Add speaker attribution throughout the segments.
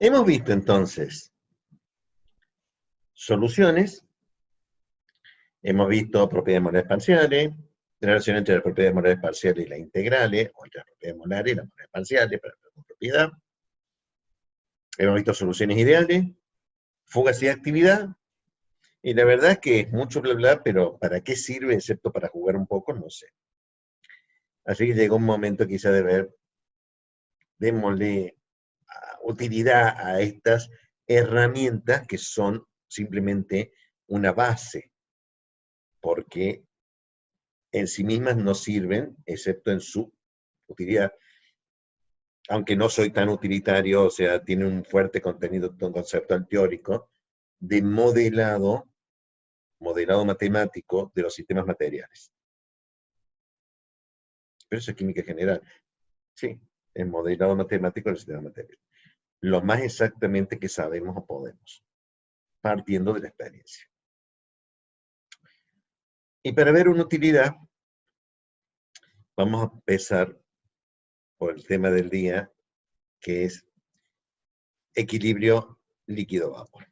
Speaker 1: Hemos visto entonces soluciones, hemos visto propiedades molares parciales, relación entre las propiedades molares parciales y las integrales, o entre las propiedades molares y las molares parciales, para la propiedad. Hemos visto soluciones ideales, fugas y actividad, y la verdad es que es mucho bla bla, pero ¿para qué sirve excepto para jugar un poco? No sé. Así que llegó un momento quizá de ver, démosle utilidad a estas herramientas que son simplemente una base, porque en sí mismas no sirven, excepto en su utilidad. Aunque no soy tan utilitario, o sea, tiene un fuerte contenido conceptual teórico de modelado matemático de los sistemas materiales. Pero eso es química general. Sí, el modelado matemático de los sistemas materiales. Lo más exactamente que sabemos o podemos, partiendo de la experiencia. Y para ver una utilidad, vamos a empezar por el tema del día, que es equilibrio líquido-vapor.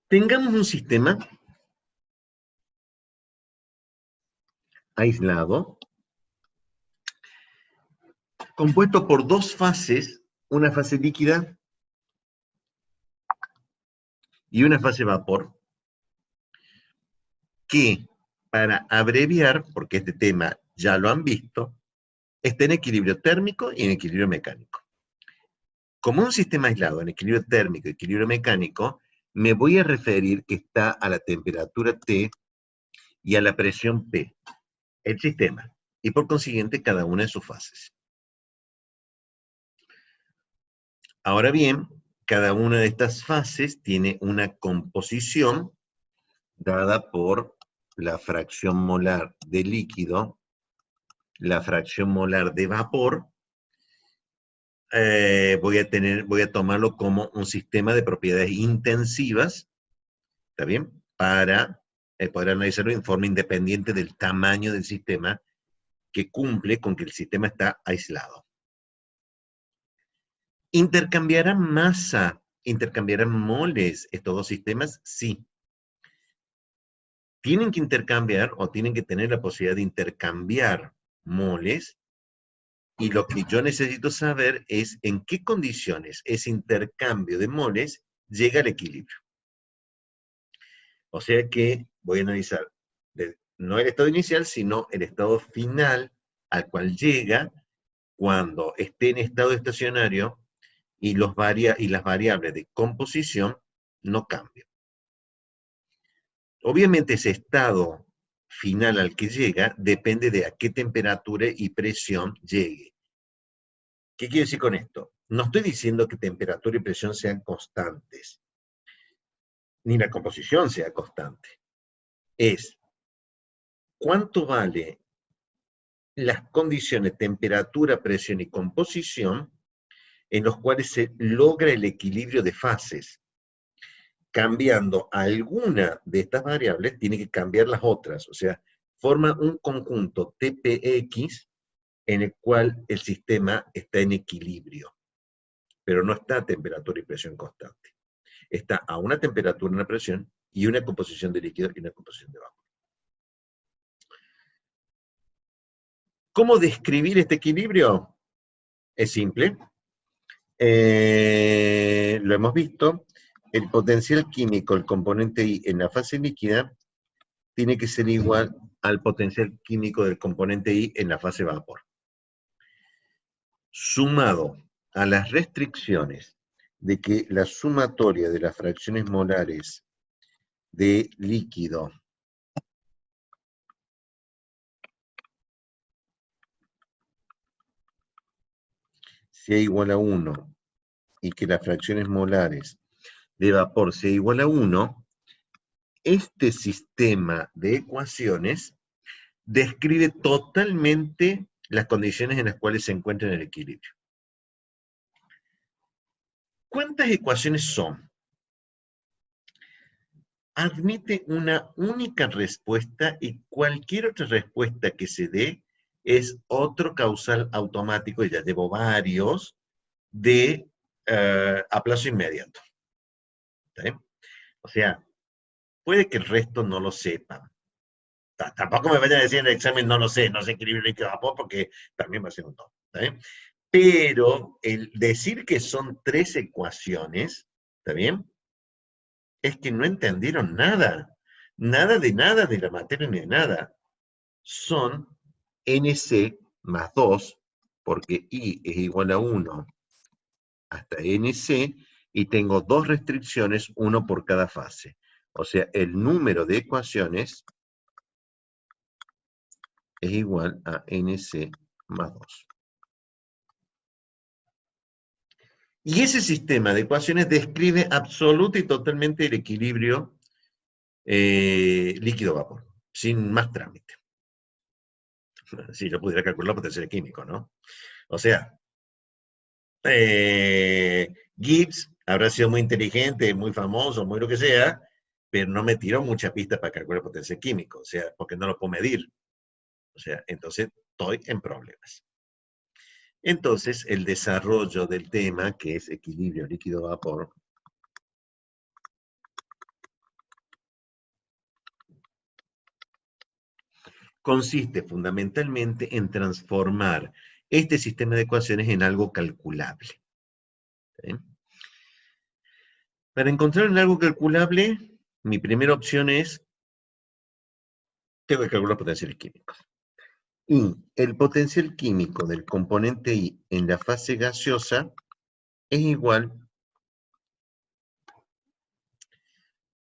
Speaker 1: Tengamos un sistema aislado, compuesto por dos fases, una fase líquida y una fase vapor, que, para abreviar, porque este tema ya lo han visto, está en equilibrio térmico y en equilibrio mecánico. Como un sistema aislado en equilibrio térmico y equilibrio mecánico, me voy a referir que está a la temperatura T y a la presión P, el sistema, y por consiguiente cada una de sus fases. Ahora bien, cada una de estas fases tiene una composición dada por la fracción molar de líquido, la fracción molar de vapor. Voy a tomarlo como un sistema de propiedades intensivas, ¿está bien? Para poder analizarlo en forma independiente del tamaño del sistema, que cumple con que el sistema está aislado. ¿Intercambiarán masa, intercambiarán moles estos dos sistemas? Sí. Tienen que intercambiar o tienen que tener la posibilidad de intercambiar moles, y lo que yo necesito saber es en qué condiciones ese intercambio de moles llega al equilibrio. O sea que voy a analizar no el estado inicial, sino el estado final al cual llega cuando esté en estado estacionario y las variables de composición no cambian. Obviamente ese estado final al que llega depende de a qué temperatura y presión llegue. ¿Qué quiero decir con esto? No estoy diciendo que temperatura y presión sean constantes, ni la composición sea constante. Es cuánto vale las condiciones temperatura, presión y composición en los cuales se logra el equilibrio de fases. Cambiando alguna de estas variables, tiene que cambiar las otras. O sea, forma un conjunto TPX en el cual el sistema está en equilibrio, pero no está a temperatura y presión constante. Está a una temperatura, una presión, y una composición de líquido y una composición de vapor. ¿Cómo describir este equilibrio? Es simple. Lo hemos visto. El potencial químico, el componente I en la fase líquida, tiene que ser igual al potencial químico del componente I en la fase vapor. Sumado a las restricciones de que la sumatoria de las fracciones molares de líquido sea igual a 1 y que las fracciones molares de vapor sea igual a 1, este sistema de ecuaciones describe totalmente las condiciones en las cuales se encuentra en el equilibrio. ¿Cuántas ecuaciones son? Admite una única respuesta y cualquier otra respuesta que se dé es otro causal automático, y ya llevo varios, de a plazo inmediato. ¿Sí? O sea, puede que el resto no lo sepan. Tampoco me vayan a decir en el examen, no lo sé, no sé equilibrio líquido vapor, porque también va a ser un no. ¿Está Pero el decir que son 3 ecuaciones, ¿está bien? Es que no entendieron nada. Nada de la materia ni de nada. Son NC más 2, porque I es igual a 1 hasta NC, y tengo 2 restricciones, 1 por cada fase. O sea, el número de ecuaciones es igual a NC más 2. Y ese sistema de ecuaciones describe absoluta y totalmente el equilibrio líquido-vapor, sin más trámite. Si yo pudiera calcular potencial químico, ¿no? O sea, Gibbs habrá sido muy inteligente, muy famoso, muy lo que sea, pero no me tiró mucha pista para calcular potencial químico, o sea, porque no lo puedo medir. O sea, entonces estoy en problemas. Entonces, el desarrollo del tema, que es equilibrio líquido-vapor, consiste fundamentalmente en transformar este sistema de ecuaciones en algo calculable. ¿Sí? Para encontrar en algo calculable, mi primera opción es, tengo que calcular potenciales químicos. Y el potencial químico del componente I en la fase gaseosa es igual.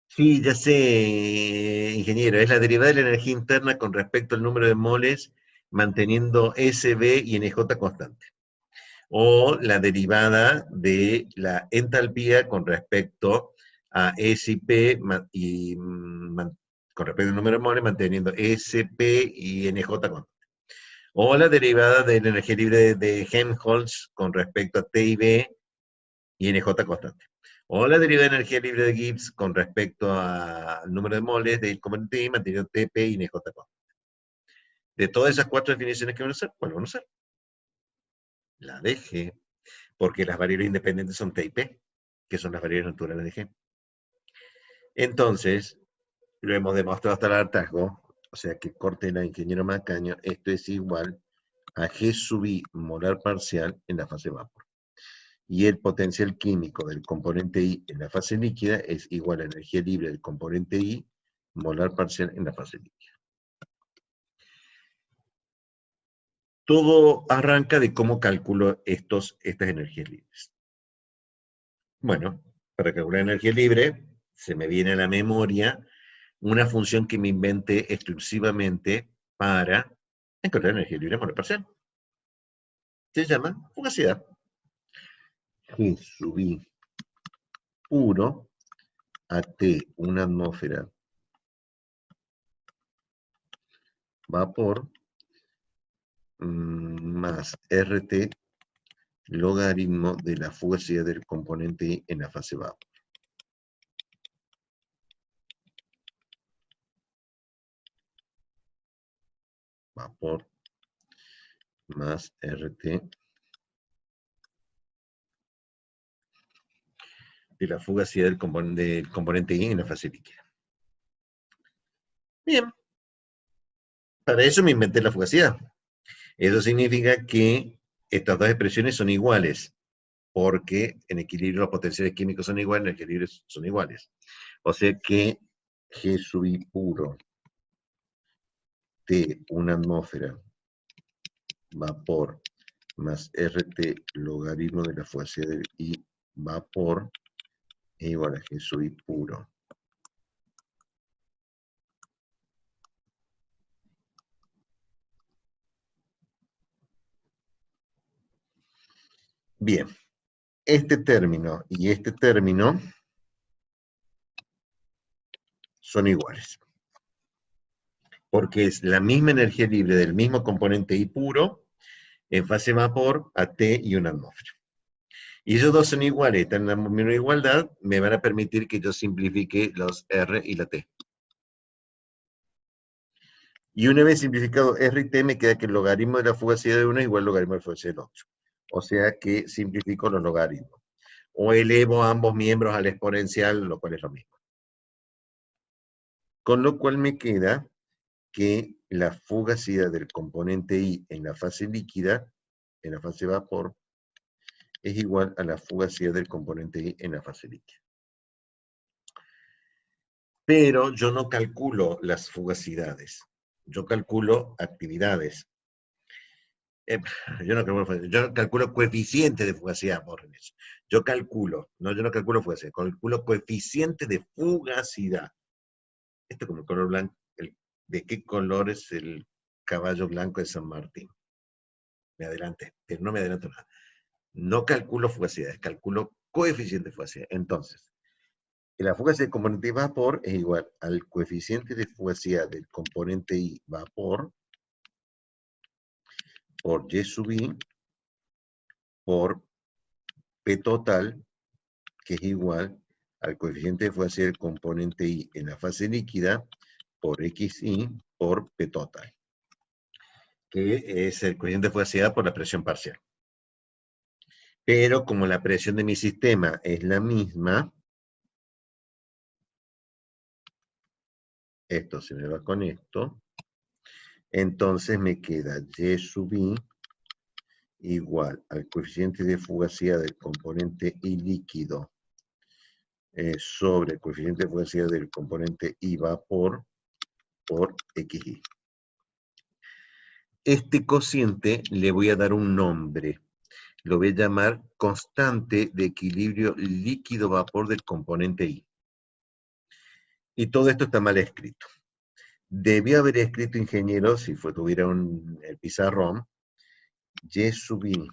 Speaker 1: Sí, ya sé, ingeniero, es la derivada de la energía interna con respecto al número de moles, manteniendo SB y NJ constante. O la derivada de la entalpía con respecto a S y P y con respecto al número de moles, manteniendo SP y NJ constante. O la derivada de la energía libre de Helmholtz con respecto a T y B y NJ constante. O la derivada de energía libre de Gibbs con respecto al número de moles del componente I manteniendo TP y NJ constante. De todas esas 4 definiciones que van a ser, ¿cuál van a ser? La de G, porque las variables independientes son T y P, que son las variables naturales de G. Entonces, lo hemos demostrado hasta el hartazgo, o sea que corte la ingeniero Macaño, esto es igual a G sub I molar parcial en la fase vapor. Y el potencial químico del componente I en la fase líquida es igual a la energía libre del componente I molar parcial en la fase líquida. Todo arranca de cómo calculo estas energías libres. Bueno, para calcular energía libre, se me viene a la memoria una función que me inventé exclusivamente para encontrar energía libre molar parcial. Se llama fugacidad. G sub I puro a T, una atmósfera vapor, más RT logaritmo de la fugacidad del componente I en la fase vapor. Vapor más RT de la fugacidad del componente I en la fase líquida. Bien, para eso me inventé la fugacidad. Eso significa que estas dos expresiones son iguales, porque en equilibrio los potenciales químicos son iguales, en equilibrio son iguales. O sea que G sub I puro T, una atmósfera, vapor, más RT logaritmo de la fugacidad del I vapor es igual a G sub I puro. Bien, este término y este término son iguales, porque es la misma energía libre del mismo componente I puro en fase vapor a T y una atmósfera. Y esos dos son iguales, están en la misma igualdad, me van a permitir que yo simplifique los R y la T. Y una vez simplificado R y T, me queda que el logaritmo de la fugacidad de uno es igual al logaritmo de la fugacidad del otro. O sea que simplifico los logaritmos. O elevo ambos miembros al exponencial, lo cual es lo mismo. Con lo cual me queda que la fugacidad del componente I en la fase líquida, en la fase vapor, es igual a la fugacidad del componente I en la fase líquida. Pero yo no calculo las fugacidades, yo calculo actividades. Yo calculo coeficiente de fugacidad, borren eso. Yo no calculo fugacidad, calculo coeficiente de fugacidad. Esto como el color blanco, ¿de qué color es el caballo blanco de San Martín? Me adelanté, pero no me adelanto nada. No calculo fugacidades, calculo coeficiente de fugacidad. Entonces, la fugacidad del componente vapor es igual al coeficiente de fugacidad del componente I vapor por Y sub I por P total, que es igual al coeficiente de fugacidad del componente I en la fase líquida por XI por P total, que es el coeficiente de fugacidad por la presión parcial. Pero como la presión de mi sistema es la misma, esto se me va con esto, entonces me queda Y sub I igual al coeficiente de fugacidad del componente I líquido sobre el coeficiente de fugacidad del componente I vapor por XI. Este cociente le voy a dar un nombre. Lo voy a llamar constante de equilibrio líquido-vapor del componente I. Y todo esto está mal escrito. Debió haber escrito, ingeniero, si tuviera el pizarrón, Y sub I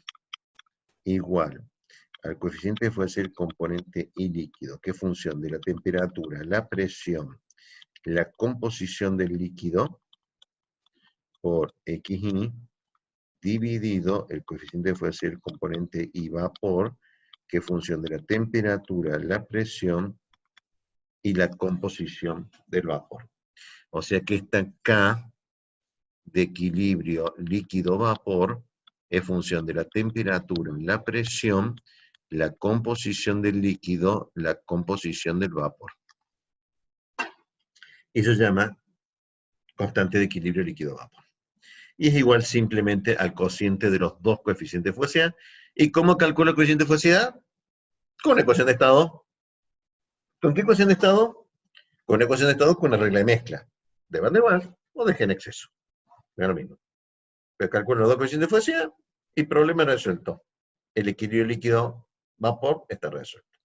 Speaker 1: igual al coeficiente de fugacidad del componente I líquido, que es función de la temperatura, la presión, la composición del líquido por XI dividido el coeficiente de fugacidad del componente I vapor, que es función de la temperatura, la presión y la composición del vapor. O sea que esta K de equilibrio líquido-vapor es función de la temperatura, la presión, la composición del líquido, la composición del vapor. Eso se llama constante de equilibrio líquido-vapor. Y es igual simplemente al cociente de los dos coeficientes de fugacidad. ¿Y cómo calculo el coeficiente de fugacidad? Con la ecuación de estado. ¿Con qué ecuación de estado? Con la ecuación de estado con la regla de mezcla. De Van der Waals o de G en exceso. Es lo mismo. Pero calculo los dos coeficientes de fugacidad y problema resuelto. El equilibrio líquido-vapor está resuelto.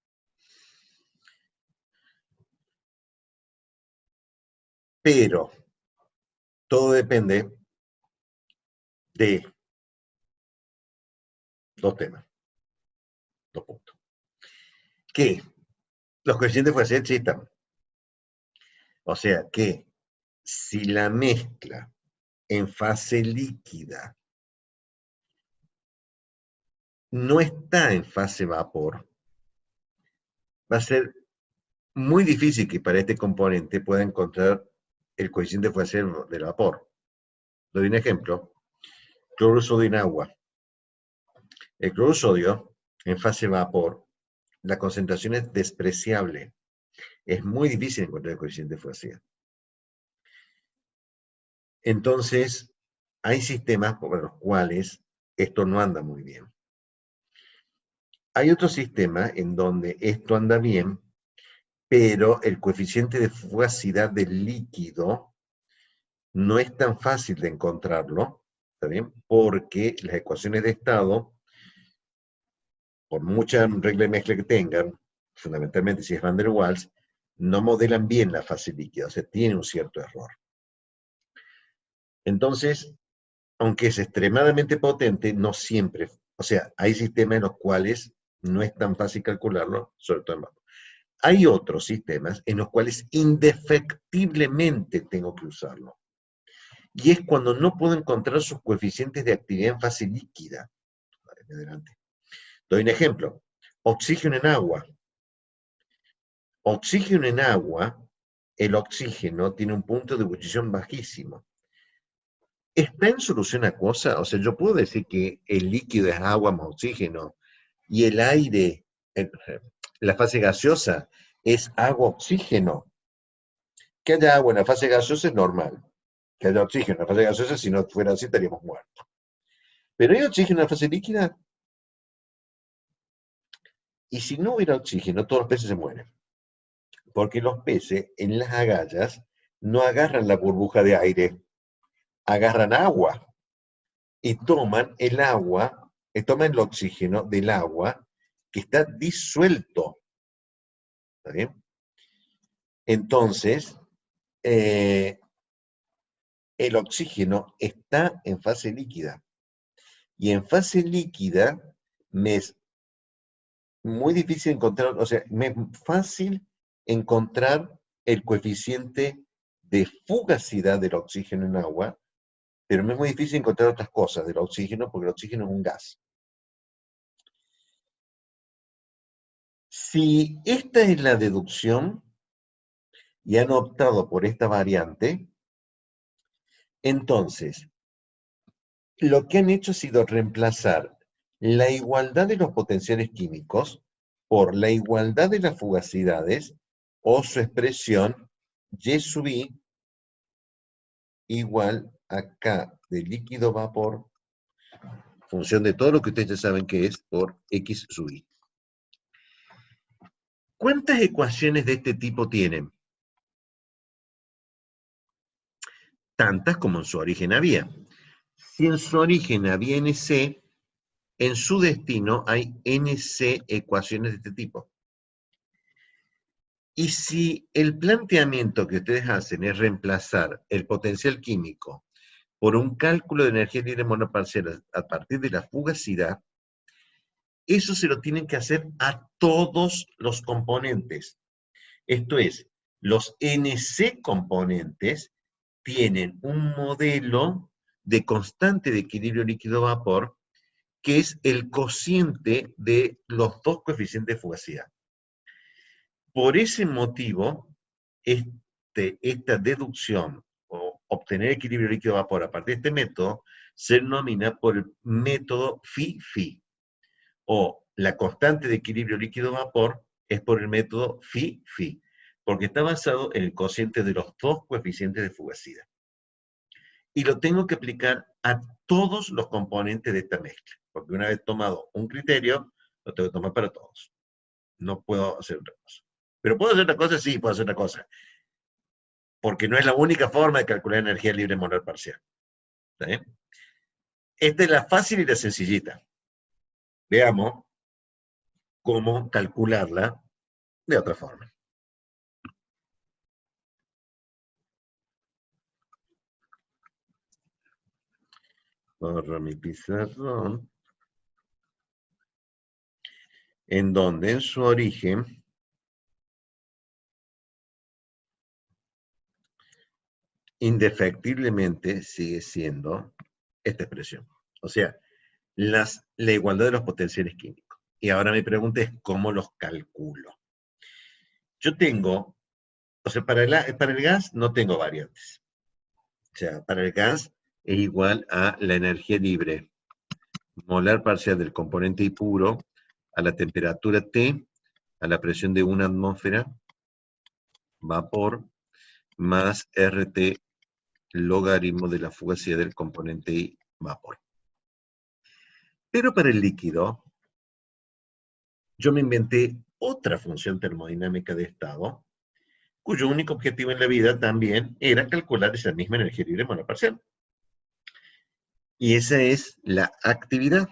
Speaker 1: Pero todo depende de dos temas, dos puntos. Que los coeficientes de fugacidad existan. O sea que si la mezcla en fase líquida no está en fase vapor, va a ser muy difícil que para este componente pueda encontrar el coeficiente de fugacidad del vapor. Doy un ejemplo. Cloruro de sodio en agua. El cloruro de sodio, en fase vapor, la concentración es despreciable. Es muy difícil encontrar el coeficiente de fugacidad. Entonces, hay sistemas por los cuales esto no anda muy bien. Hay otro sistema en donde esto anda bien, pero el coeficiente de fugacidad del líquido no es tan fácil de encontrarlo, ¿está bien? Porque las ecuaciones de estado, por mucha regla de mezcla que tengan, fundamentalmente si es Van der Waals, no modelan bien la fase líquida, o sea, tiene un cierto error. Entonces, aunque es extremadamente potente, no siempre, o sea, hay sistemas en los cuales no es tan fácil calcularlo, sobre todo en vapor. Hay otros sistemas en los cuales indefectiblemente tengo que usarlo. Y es cuando no puedo encontrar sus coeficientes de actividad en fase líquida. Adelante. Doy un ejemplo. oxígeno en agua. Oxígeno en agua, el oxígeno tiene un punto de ebullición bajísimo. ¿Está en solución acuosa? O sea, yo puedo decir que el líquido es agua más oxígeno y el aire, la fase gaseosa, es agua-oxígeno. Que haya agua en la fase gaseosa es normal. Que haya oxígeno en la fase gaseosa, si no fuera así, estaríamos muertos. Pero hay oxígeno en la fase líquida, y si no hubiera oxígeno, todos los peces se mueren. Porque los peces en las agallas no agarran la burbuja de aire, agarran agua y toman el agua, toman el oxígeno del agua que está disuelto. ¿Está bien? Entonces, el oxígeno está en fase líquida. Y en fase líquida me es muy difícil encontrar, o sea, me es fácil encontrar el coeficiente de fugacidad del oxígeno en agua, pero me es muy difícil encontrar otras cosas del oxígeno porque el oxígeno es un gas. Si esta es la deducción y han optado por esta variante, entonces lo que han hecho ha sido reemplazar la igualdad de los potenciales químicos por la igualdad de las fugacidades o su expresión Y sub I igual a K de líquido vapor, función de todo lo que ustedes ya saben que es, por X sub I. ¿Cuántas ecuaciones de este tipo tienen? Tantas como en su origen había. Si en su origen había NC, en su destino hay NC ecuaciones de este tipo. Y si el planteamiento que ustedes hacen es reemplazar el potencial químico por un cálculo de energía libre monoparcial a partir de la fugacidad, eso se lo tienen que hacer a todos los componentes. Esto es, los NC componentes tienen un modelo de constante de equilibrio líquido-vapor que es el cociente de los dos coeficientes de fugacidad. Por ese motivo, esta deducción o obtener equilibrio líquido-vapor a partir de este método se denomina por el método Phi-Phi, o la constante de equilibrio líquido-vapor es por el método Phi-Phi, porque está basado en el cociente de los dos coeficientes de fugacidad. Y lo tengo que aplicar a todos los componentes de esta mezcla, porque una vez tomado un criterio, lo tengo que tomar para todos. No puedo hacer otra cosa. Pero ¿puedo hacer otra cosa? Sí, puedo hacer otra cosa. Porque no es la única forma de calcular energía libre molar parcial. ¿Está bien? Esta es la fácil y la sencillita. Veamos cómo calcularla de otra forma. Borro mi pizarrón. En donde en su origen indefectiblemente sigue siendo esta expresión. O sea, la igualdad de los potenciales químicos. Y ahora mi pregunta es, ¿cómo los calculo? Yo tengo, o sea, para el gas no tengo variantes. O sea, para el gas es igual a la energía libre molar parcial del componente I puro a la temperatura T, a la presión de una atmósfera, vapor, más RT logaritmo de la fugacidad del componente I, vapor. Pero para el líquido, yo me inventé otra función termodinámica de estado, cuyo único objetivo en la vida también era calcular esa misma energía libre monoparcial. Y esa es la actividad.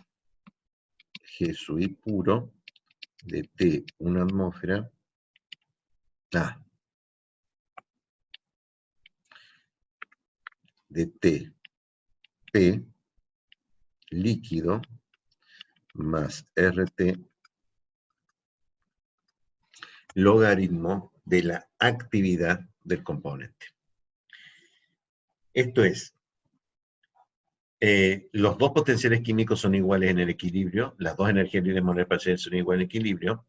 Speaker 1: G sub I puro de T, una atmósfera, de T, P, líquido, más RT, logaritmo de la actividad del componente. Esto es, Los dos potenciales químicos son iguales en el equilibrio, las dos energías libres molares parciales son iguales en el equilibrio,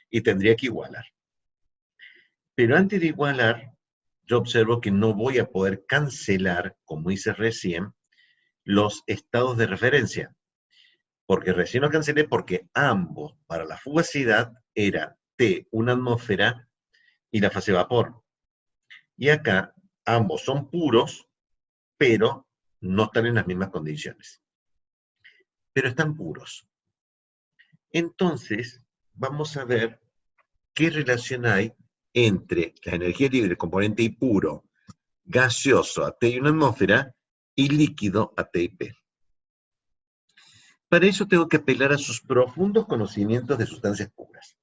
Speaker 1: y tendría que igualar. Pero antes de igualar, yo observo que no voy a poder cancelar, como hice recién, los estados de referencia. Porque recién lo cancelé porque ambos, para la fugacidad, era T, una atmósfera, y la fase vapor. Y acá, ambos son puros, pero no están en las mismas condiciones. Pero están puros. Entonces, vamos a ver qué relación hay entre la energía libre, componente I puro, gaseoso a T y una atmósfera, y líquido a T y P. Para eso tengo que apelar a sus profundos conocimientos de sustancias puras.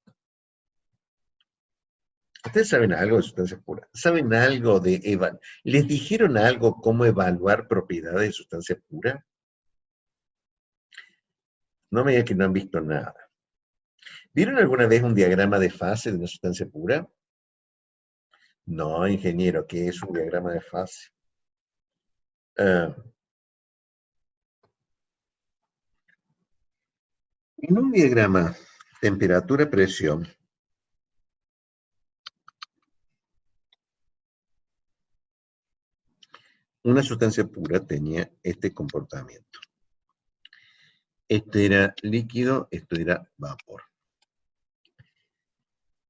Speaker 1: ¿Ustedes saben algo de sustancias puras? ¿Saben algo de ¿Les dijeron algo cómo evaluar propiedades de sustancia pura? No me digan que no han visto nada. ¿Vieron alguna vez un diagrama de fase de una sustancia pura? No, ingeniero, ¿qué es un diagrama de fase? En un diagrama temperatura-presión, una sustancia pura tenía este comportamiento. Este era líquido, esto era vapor.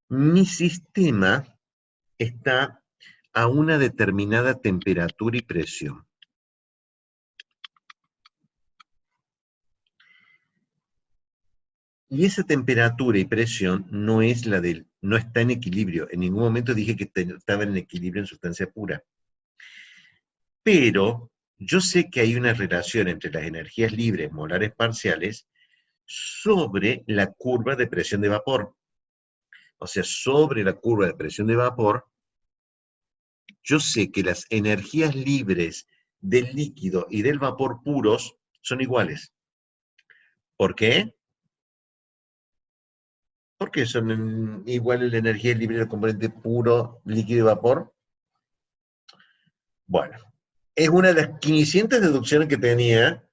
Speaker 1: Mi sistema está a una determinada temperatura y presión. Y esa temperatura y presión no es no está en equilibrio. En ningún momento dije que estaba en equilibrio en sustancia pura. Pero yo sé que hay una relación entre las energías libres molares parciales sobre la curva de presión de vapor. O sea, sobre la curva de presión de vapor, yo sé que las energías libres del líquido y del vapor puros son iguales. ¿Por qué? ¿Por qué son iguales la energía libre del componente puro, líquido y vapor? Bueno, es una de las 500 deducciones que tenía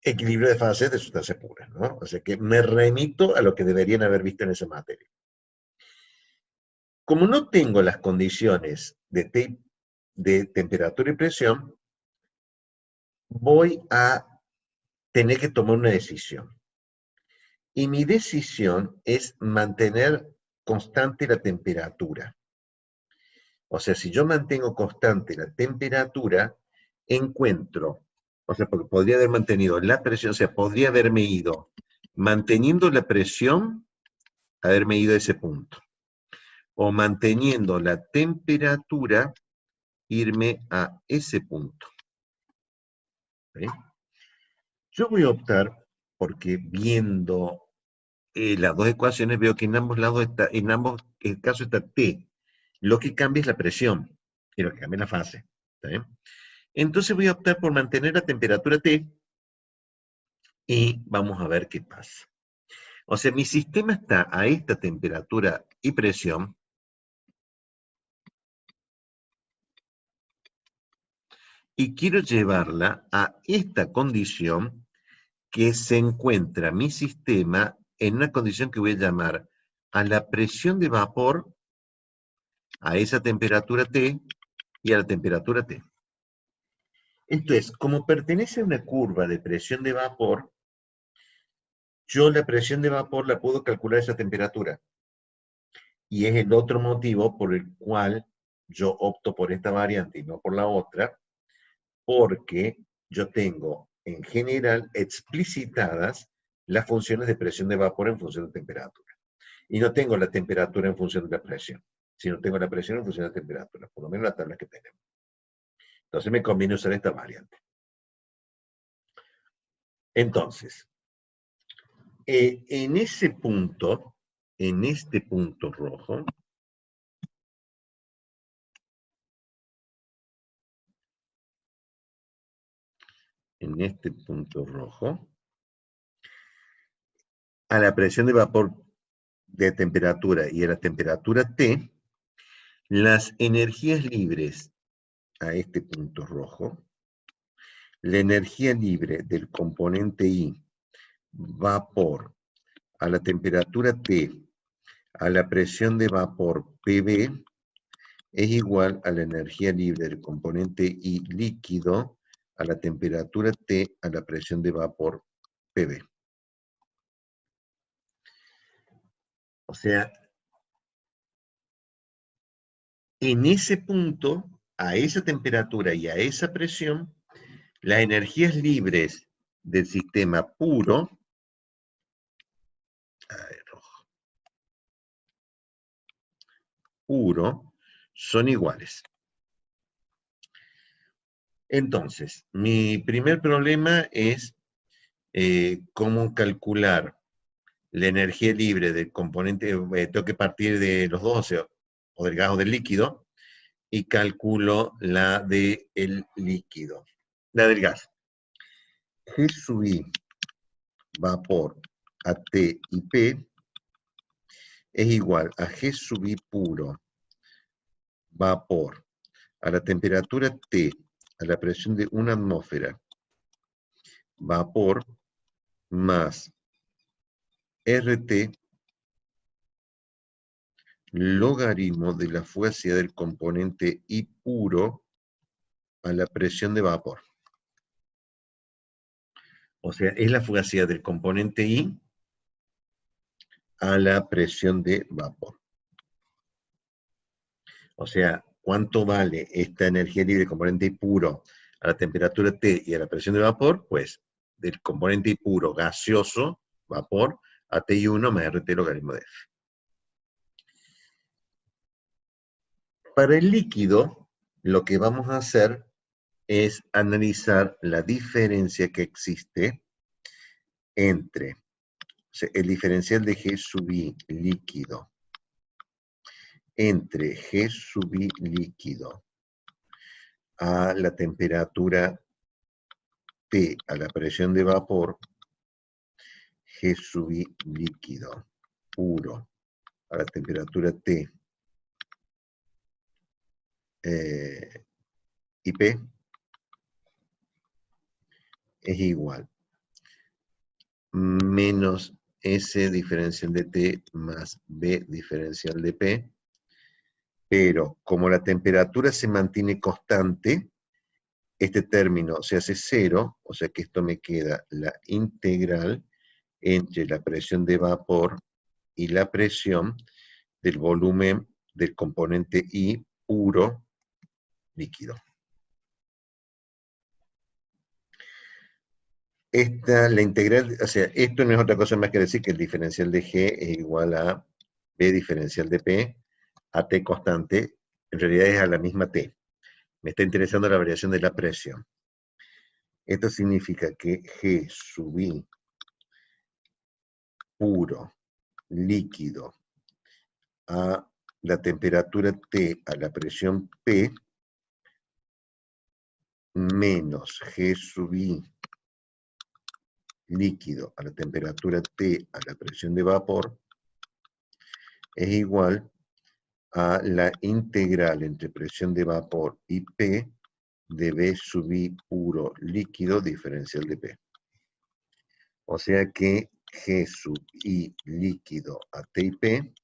Speaker 1: equilibrio de fases de sustancias puras, ¿no? O sea que me remito a lo que deberían haber visto en esa materia. Como no tengo las condiciones de temperatura y presión, voy a tener que tomar una decisión. Y mi decisión es mantener constante la temperatura. O sea, si yo mantengo constante la temperatura, encuentro, o sea, porque podría haber mantenido la presión, o sea, podría haberme ido manteniendo la presión, haberme ido a ese punto. O manteniendo la temperatura, irme a ese punto. ¿Sí? Yo voy a optar porque viendo las dos ecuaciones veo que en ambos lados está, en ambos casos está T. Lo que cambia es la presión y lo que cambia es la fase. ¿Está bien? Entonces voy a optar por mantener la temperatura T y vamos a ver qué pasa. O sea, mi sistema está a esta temperatura y presión y quiero llevarla a esta condición que se encuentra mi sistema en una condición que voy a llamar a la presión de vapor a esa temperatura T y a la temperatura T. Entonces, como pertenece a una curva de presión de vapor, yo la presión de vapor la puedo calcular a esa temperatura. Y es el otro motivo por el cual yo opto por esta variante y no por la otra, porque yo tengo en general explicitadas las funciones de presión de vapor en función de temperatura. Y no tengo la temperatura en función de la presión, sino tengo la presión en función de la temperatura, por lo menos la tabla que tenemos. Entonces me conviene usar esta variante. Entonces, en ese punto, en este punto rojo, en este punto rojo, a la presión de vapor de temperatura y a la temperatura T, las energías libres a este punto rojo la energía libre del componente I, vapor, a la temperatura T, a la presión de vapor PV, es igual a la energía libre del componente I líquido a la temperatura T a la presión de vapor PV. O sea, en ese punto, a esa temperatura y a esa presión, las energías libres del sistema puro, son iguales. Entonces, mi primer problema es cómo calcular la energía libre del componente, tengo que partir de los dos, o del gas o del líquido, y calculo la del líquido, la del gas. G sub I, vapor, a T y P, es igual a G sub I puro, vapor, a la temperatura T, a la presión de una atmósfera, vapor, más RT, logaritmo de la fugacidad del componente I puro a la presión de vapor. O sea, es la fugacidad del componente I a la presión de vapor. O sea, ¿cuánto vale esta energía libre del componente I puro a la temperatura T y a la presión de vapor? Pues del componente I puro gaseoso, vapor, a T1 más RT logaritmo de F. Para el líquido, lo que vamos a hacer es analizar la diferencia que existe entre el diferencial de G sub I líquido entre G sub I líquido a la temperatura T a la presión de vapor, G sub I líquido puro a la temperatura T y P es igual menos S diferencial de T más B diferencial de P, pero como la temperatura se mantiene constante, este término se hace cero, o sea que esto me queda la integral entre la presión de vapor y la presión del volumen del componente I puro líquido. La integral, o sea, esto no es otra cosa más que decir que el diferencial de G es igual a B diferencial de P, a T constante, en realidad es a la misma T. Me está interesando la variación de la presión. Esto significa que G sub I puro líquido a la temperatura T a la presión P menos G sub I líquido a la temperatura T a la presión de vapor es igual a la integral entre presión de vapor y P de B sub I puro líquido diferencial de P. O sea que G sub I líquido a T y P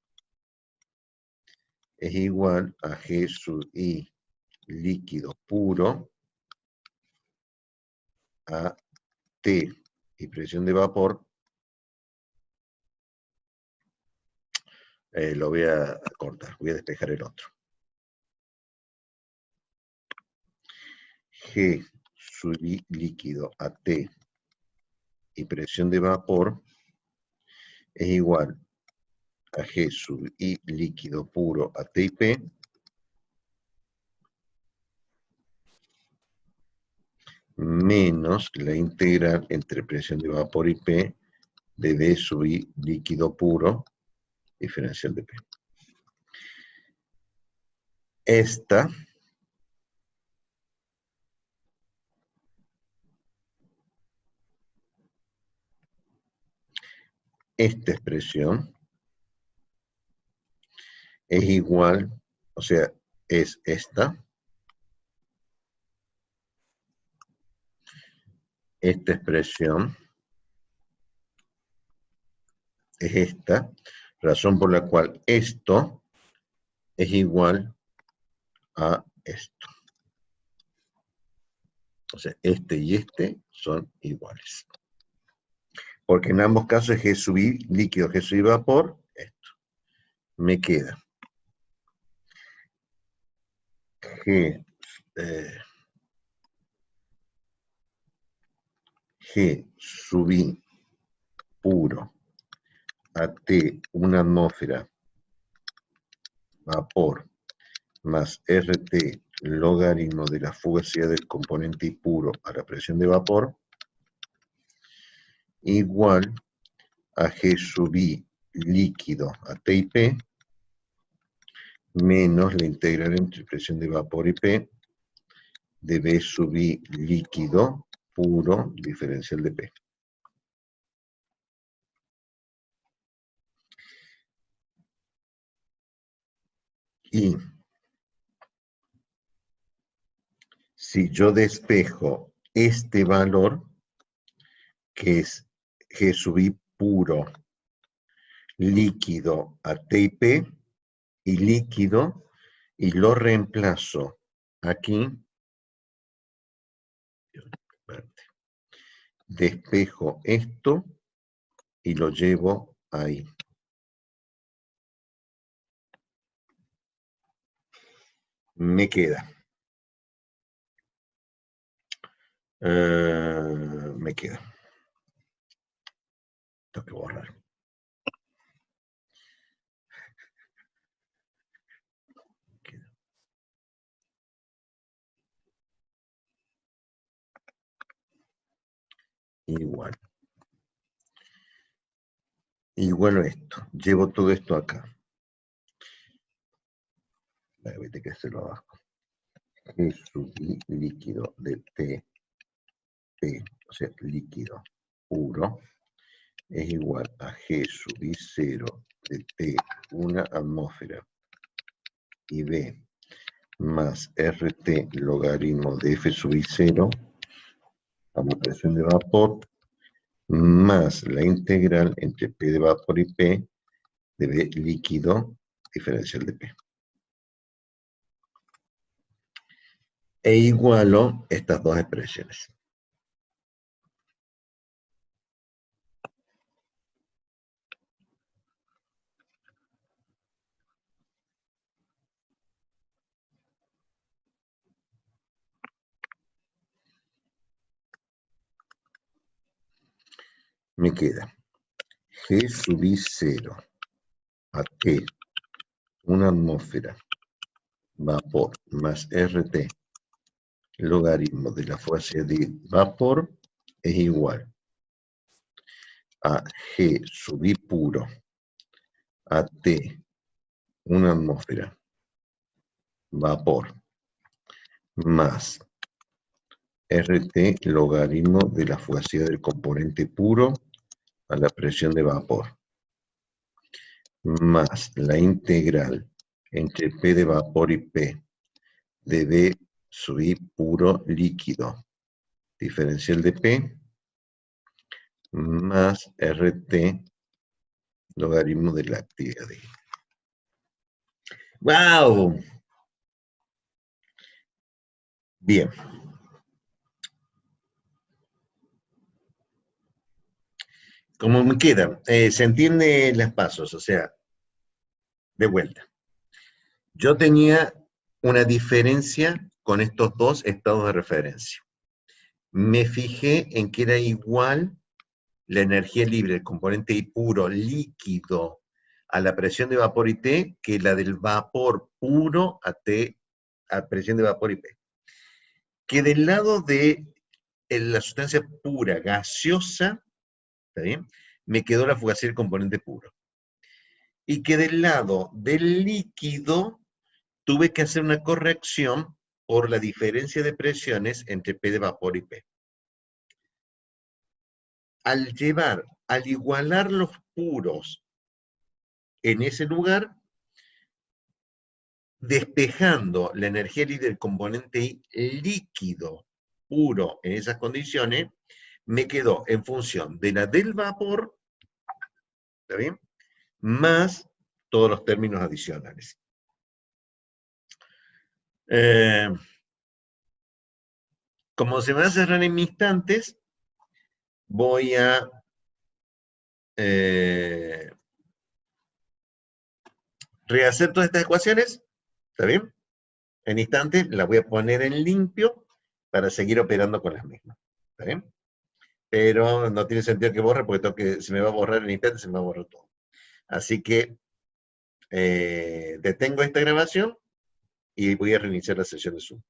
Speaker 1: es igual a G sub I líquido puro a T y presión de vapor. Lo voy a cortar, voy a despejar el otro. G sub I líquido a T y presión de vapor es igual a G sub I líquido puro a T y P menos la integral entre presión de vapor y P de D sub I líquido puro diferencial de P. Esta expresión es igual, o sea, es esta, esta expresión es esta, razón por la cual esto es igual a esto. O sea, este y este son iguales. Porque en ambos casos es G sub I líquido, G sub I vapor, esto. Me queda G, G sub I puro a T, una atmósfera, vapor, más RT, logaritmo de la fugacidad del componente I puro a la presión de vapor, igual a G sub I líquido a T y P, menos la integral entre presión de vapor y P, de B sub I líquido puro diferencial de P. Y si yo despejo este valor, que es G sub I puro líquido a T y P, y líquido, y lo reemplazo aquí, despejo esto y lo llevo ahí. Me queda. Me queda. Tengo que borrar. Queda. Igual. Igual a esto. Llevo todo esto acá. Vete que se lo abajo. G sub I líquido de T, P, o sea, líquido puro, es igual a G sub I 0 de T, una atmósfera, y B más RT logaritmo de F sub I 0 a la presión de vapor, más la integral entre P de vapor y P de B líquido diferencial de P. E igualo estas dos expresiones. Me queda G sub I 0 a T, una atmósfera, vapor, más RT, logaritmo de la fugacidad de vapor, es igual a G sub I puro a T, una atmósfera, vapor, más RT logaritmo de la fugacidad del componente puro a la presión de vapor, más la integral entre P de vapor y P de B sub I puro líquido diferencial de P, más RT logaritmo de la actividad de I. ¡Wow! Bien. Como me queda, se entiende los pasos, o sea, de vuelta. Yo tenía una diferencia con estos dos estados de referencia. Me fijé en que era igual la energía libre del componente I puro líquido a la presión de vapor IT que la del vapor puro a presión de vapor IP. Que del lado de la sustancia pura, gaseosa, ¿está bien? Me quedó la fugacidad del componente puro. Y que del lado del líquido tuve que hacer una corrección por la diferencia de presiones entre P de vapor y P. Al igualar los puros en ese lugar, despejando la energía libre del componente I líquido puro en esas condiciones, me quedó en función de la del vapor, ¿está bien? Más todos los términos adicionales. Como se va a cerrar en instantes, voy a rehacer todas estas ecuaciones, ¿está bien? En instantes las voy a poner en limpio para seguir operando con las mismas, ¿está bien? Pero no tiene sentido que borre porque se me va a borrar en instantes, se me va a borrar todo. Así que detengo esta grabación y voy a reiniciar la sesión de Zoom.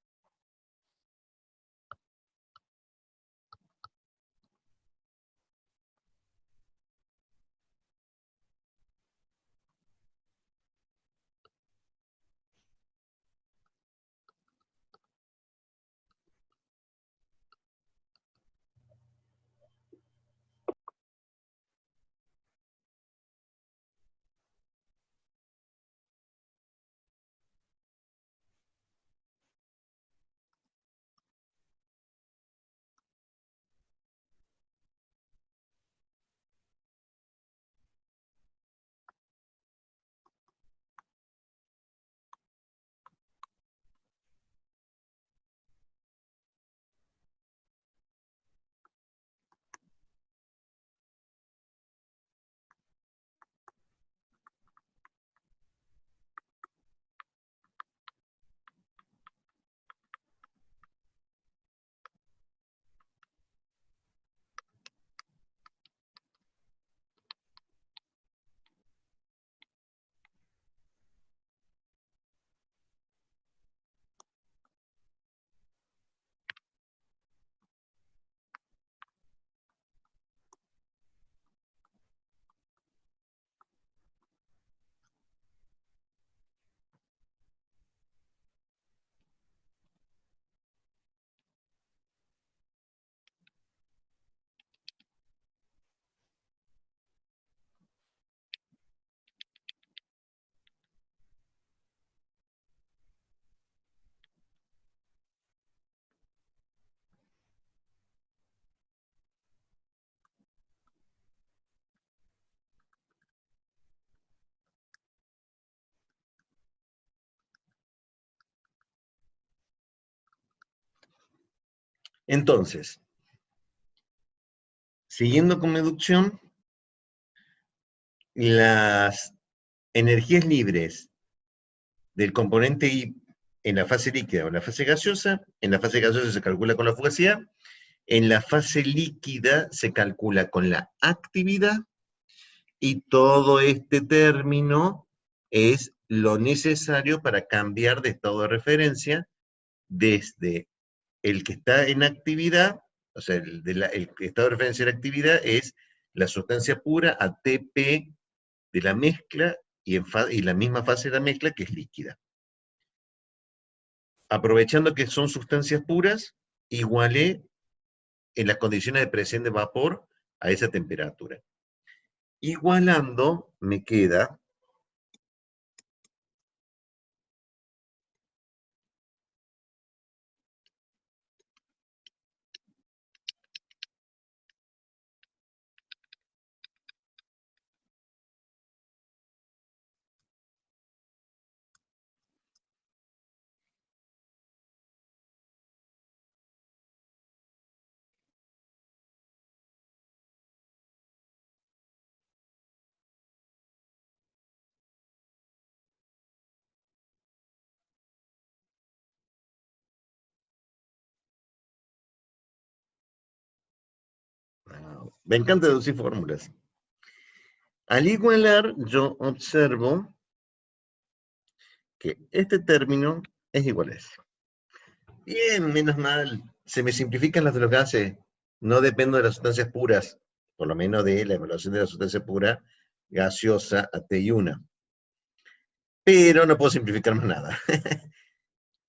Speaker 1: Entonces, siguiendo con inducción, las energías libres del componente I en la fase líquida o en la fase gaseosa se calcula con la fugacidad, en la fase líquida se calcula con la actividad, y todo este término es lo necesario para cambiar de estado de referencia desde el que está en actividad, o sea, el estado de referencia de la actividad es la sustancia pura a TP de la mezcla y la misma fase de la mezcla que es líquida. Aprovechando que son sustancias puras, igualé en las condiciones de presión de vapor a esa temperatura. Igualando me queda me encanta deducir fórmulas. Al igualar, yo observo que este término es igual a ese. Bien, menos mal, se me simplifican las de los gases. No dependo de las sustancias puras, por lo menos de la evaluación de la sustancia pura gaseosa a T y 1. Pero no puedo simplificar más nada.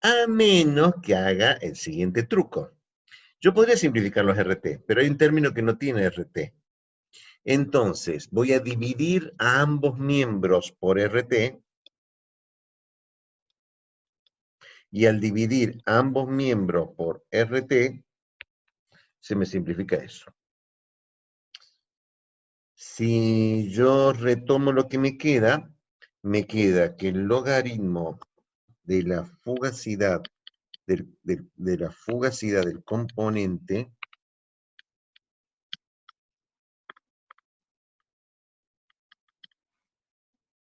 Speaker 1: A menos que haga el siguiente truco. Yo podría simplificar los RT, pero hay un término que no tiene RT. Entonces, voy a dividir a ambos miembros por RT, y al dividir ambos miembros por RT, se me simplifica eso. Si yo retomo lo que me queda que el logaritmo de la fugacidad del componente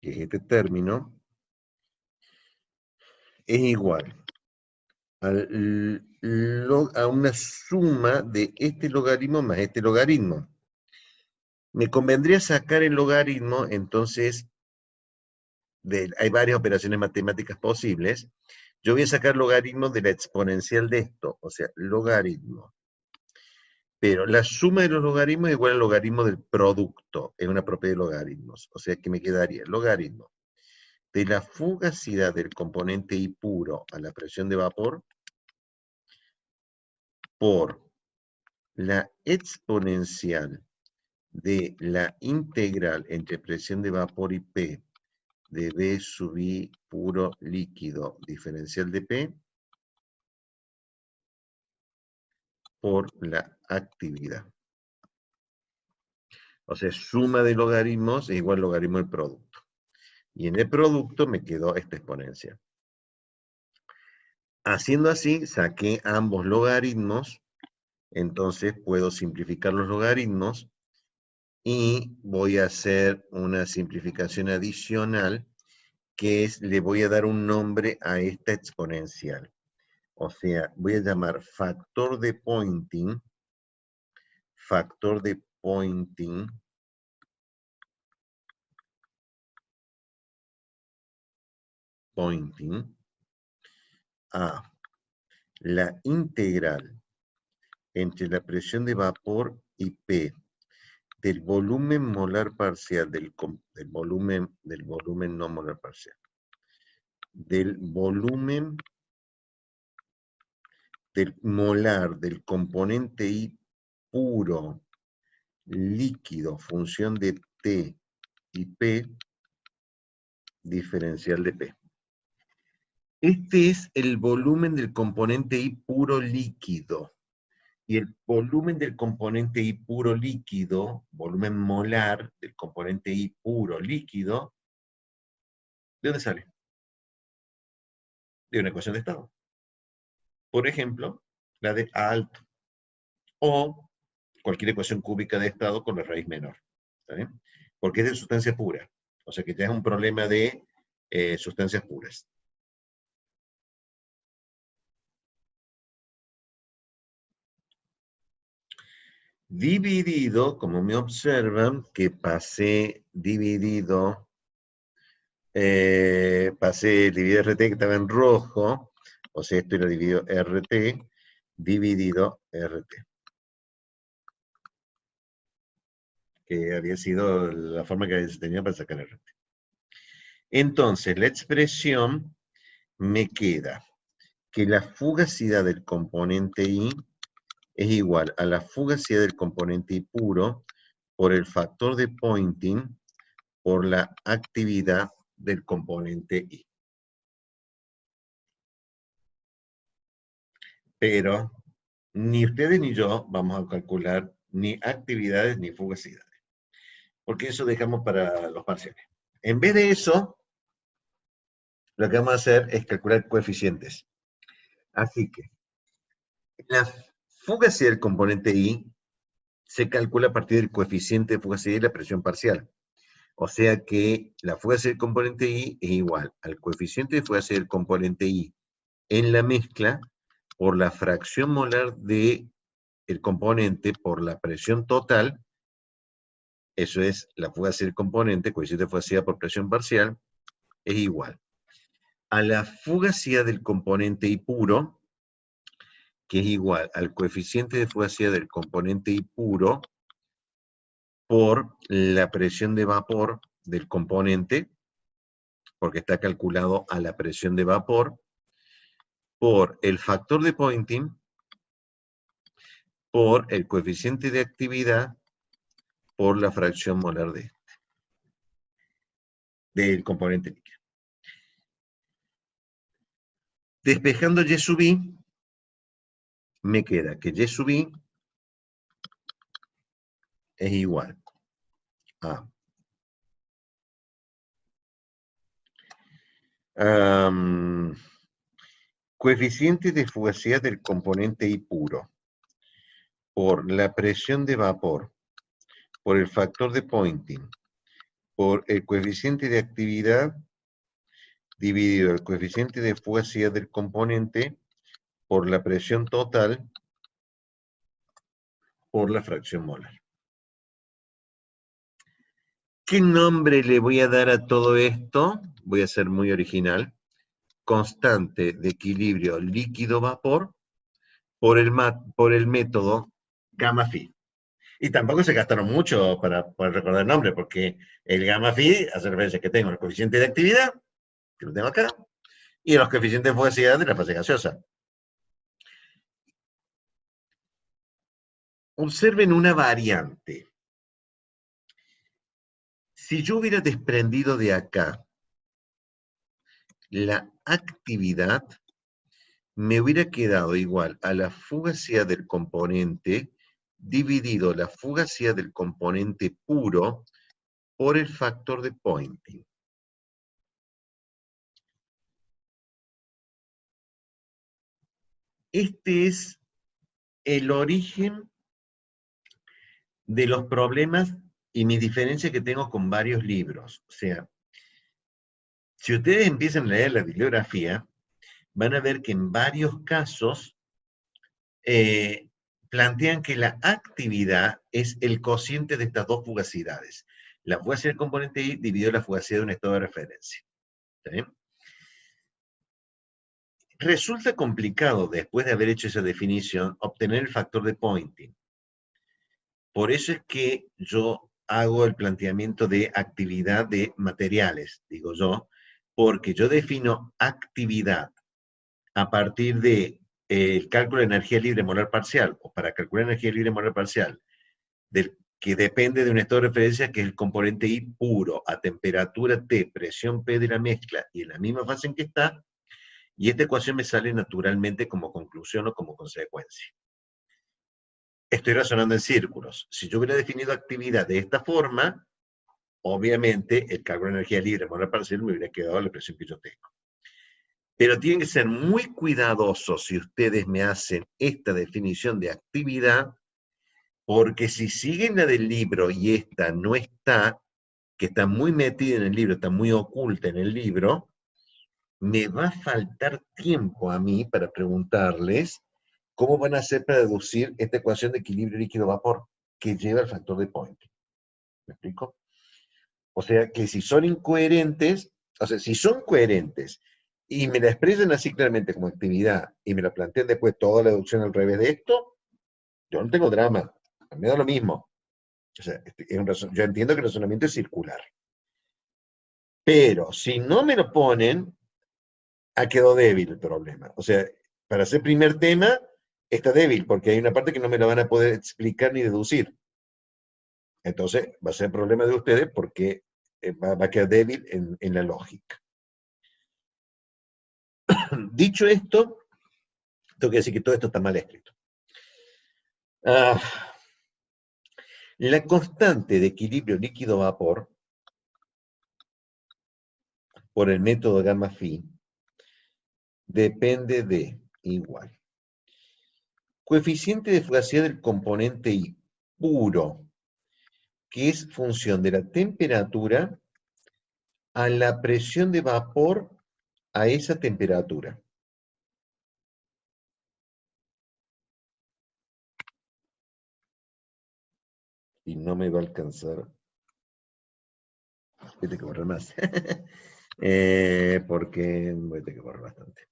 Speaker 1: que es este término, es igual a una suma de este logaritmo más este logaritmo. Me convendría sacar el logaritmo, entonces, hay varias operaciones matemáticas posibles. Yo voy a sacar logaritmo de la exponencial de esto, o sea, logaritmo. Pero la suma de los logaritmos es igual al logaritmo del producto, es una propiedad de logaritmos. O sea que me quedaría logaritmo de la fugacidad del componente I puro a la presión de vapor por la exponencial de la integral entre presión de vapor y P de B sub I puro líquido diferencial de P por la actividad. O sea, suma de logaritmos es igual al logaritmo del producto. Y en el producto me quedó esta exponencia. Haciendo así, saqué ambos logaritmos, entonces puedo simplificar los logaritmos y voy a hacer una simplificación adicional, que es, le voy a dar un nombre a esta exponencial. O sea, voy a llamar factor de Poynting, a la integral entre la presión de vapor y P del volumen molar parcial, del volumen no molar parcial, del volumen del molar del componente I puro líquido, función de T y P, diferencial de P. Este es el volumen del componente I puro líquido. Y el volumen del componente I puro líquido, volumen molar del componente I puro líquido, ¿de dónde sale? De una ecuación de estado. Por ejemplo, la de A alto. O cualquier ecuación cúbica de estado con la raíz menor. ¿Está bien? Porque es de sustancia pura. O sea que ya es un problema de sustancias puras. Dividido, como me observan, que pasé dividido, pasé dividido RT que estaba en rojo, o sea, esto era dividido RT, dividido RT. Que había sido la forma que se tenía para sacar RT. Entonces, la expresión me queda que la fugacidad del componente I es igual a la fugacidad del componente I puro por el factor de Poynting por la actividad del componente I. Pero ni ustedes ni yo vamos a calcular ni actividades ni fugacidades, porque eso dejamos para los parciales. En vez de eso, lo que vamos a hacer es calcular coeficientes. Así que la fugacidad del componente I se calcula a partir del coeficiente de fugacidad y la presión parcial. O sea que la fugacidad del componente I es igual al coeficiente de fugacidad del componente I en la mezcla por la fracción molar del componente por la presión total. Eso es la fugacidad del componente, coeficiente de fugacidad por presión parcial, es igual a la fugacidad del componente I puro, que es igual al coeficiente de fugacidad del componente I puro por la presión de vapor del componente, porque está calculado a la presión de vapor, por el factor de Poynting, por el coeficiente de actividad, por la fracción molar del componente líquido. Despejando Y sub I, me queda que Y sub I es igual A. Coeficiente de fugacidad del componente I puro por la presión de vapor, por el factor de Poynting, por el coeficiente de actividad dividido el coeficiente de fugacidad del componente por la presión total por la fracción molar. ¿Qué nombre le voy a dar a todo esto? Voy a ser muy original. Constante de equilibrio líquido-vapor por el método gamma phi. Y tampoco se gastaron mucho para recordar el nombre, porque el gamma phi hace referencia que tengo el coeficiente de actividad, que lo tengo acá, y los coeficientes de fugacidad de la fase gaseosa. Observen una variante. Si yo hubiera desprendido de acá la actividad, me hubiera quedado igual a la fugacidad del componente dividido la fugacidad del componente puro por el factor de Poynting. Este es el origen de los problemas y mi diferencia que tengo con varios libros. O sea, si ustedes empiezan a leer la bibliografía, van a ver que en varios casos plantean que la actividad es el cociente de estas dos fugacidades. La fugacidad del componente I dividido la fugacidad de un estado de referencia. ¿Sí? Resulta complicado, después de haber hecho esa definición, obtener el factor de Poynting. Por eso es que yo hago el planteamiento de actividad de materiales, digo yo, porque yo defino actividad a partir de el cálculo de energía libre molar parcial, o para calcular energía libre molar parcial, que depende de un estado de referencia que es el componente I puro, a temperatura T, presión P de la mezcla, y en la misma fase en que está, y esta ecuación me sale naturalmente como conclusión o como consecuencia. Estoy razonando en círculos. Si yo hubiera definido actividad de esta forma, obviamente el cálculo de energía libre molar parcial me hubiera quedado a la presión que yo tengo. Pero tienen que ser muy cuidadosos si ustedes me hacen esta definición de actividad, porque si siguen la del libro y esta no está, que está muy metida en el libro, está muy oculta en el libro, me va a faltar tiempo a mí para preguntarles cómo van a hacer para deducir esta ecuación de equilibrio líquido-vapor que lleva el factor de Poynting. ¿Me explico? O sea, que si son incoherentes, o sea, si son coherentes y me la expresan así claramente como actividad y me la plantean después toda la deducción al revés de esto, yo no tengo drama, me da lo mismo. O sea, yo entiendo que el razonamiento es circular. Pero si no me lo ponen, ha quedado débil el problema. O sea, para hacer primer tema, está débil, porque hay una parte que no me la van a poder explicar ni deducir. Entonces, va a ser problema de ustedes porque va a quedar débil en la lógica. Dicho esto, tengo que decir que todo esto está mal escrito. La constante de equilibrio líquido-vapor por el método gamma phi depende de igual. Coeficiente de fugacidad del componente I puro, que es función de la temperatura a la presión de vapor a esa temperatura. Y no me va a alcanzar. Voy a tener que borrar más. Porque voy a tener que borrar bastante.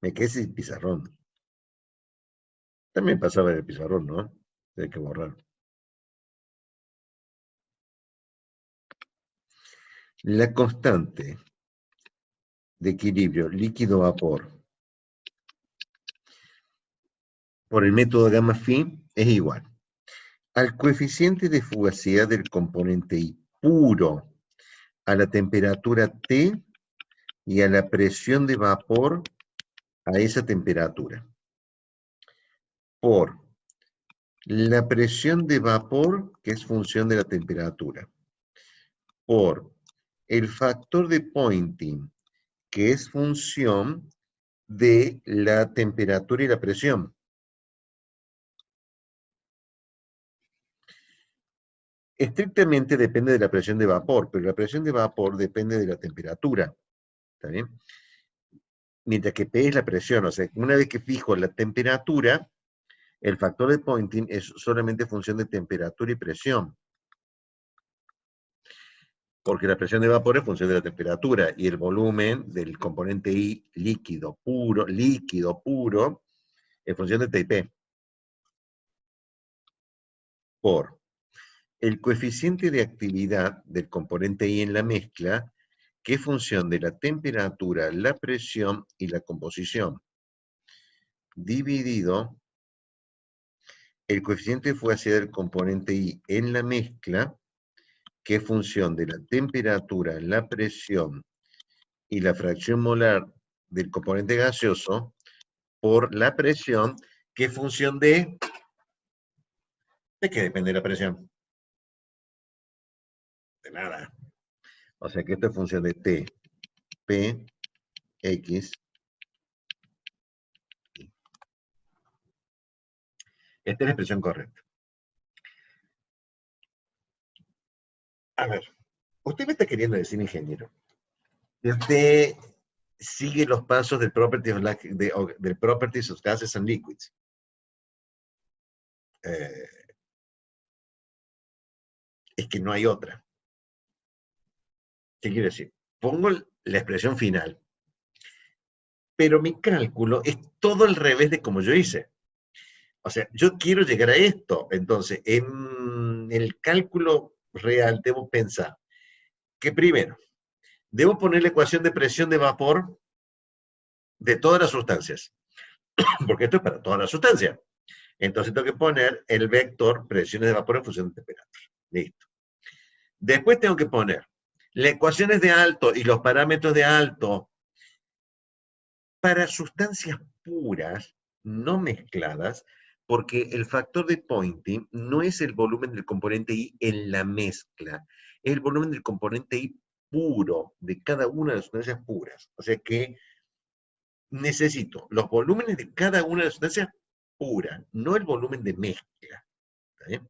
Speaker 1: Me quedé sin pizarrón. También pasaba en el pizarrón, ¿no? Hay que borrar. La constante de equilibrio líquido-vapor por el método gamma phi es igual al coeficiente de fugacidad del componente I puro a la temperatura T y a la presión de vapor a esa temperatura por la presión de vapor, que es función de la temperatura, por el factor de Poynting, que es función de la temperatura y la presión. Estrictamente depende de la presión de vapor, pero la presión de vapor depende de la temperatura. ¿Está bien? Mientras que P es la presión, o sea, una vez que fijo la temperatura, el factor de Poynting es solamente función de temperatura y presión. Porque la presión de vapor es función de la temperatura y el volumen del componente I líquido puro, es función de T y P. Por el coeficiente de actividad del componente I en la mezcla, que es función de la temperatura, la presión y la composición, dividido el coeficiente fue hacia el componente I en la mezcla, que es función de la temperatura, la presión y la fracción molar del componente gaseoso, por la presión, que es función de... ¿De qué depende la presión? De nada. O sea que esto es función de T, P, X. Esta es la expresión correcta. A ver, usted me está queriendo decir, ingeniero, que usted sigue los pasos del Properties of Gases and Liquids. Es que no hay otra. ¿Qué quiere decir? Pongo la expresión final, pero mi cálculo es todo al revés de como yo hice. O sea, yo quiero llegar a esto. Entonces, en el cálculo real debo pensar que primero, debo poner la ecuación de presión de vapor de todas las sustancias, porque esto es para todas las sustancias. Entonces tengo que poner el vector presiones de vapor en función de temperatura. Listo. Después tengo que poner las ecuaciones de alto y los parámetros de alto para sustancias puras, no mezcladas, porque el factor de Poynting no es el volumen del componente I en la mezcla, es el volumen del componente I puro, de cada una de las sustancias puras. O sea que necesito los volúmenes de cada una de las sustancias puras, no el volumen de mezcla. ¿Está bien?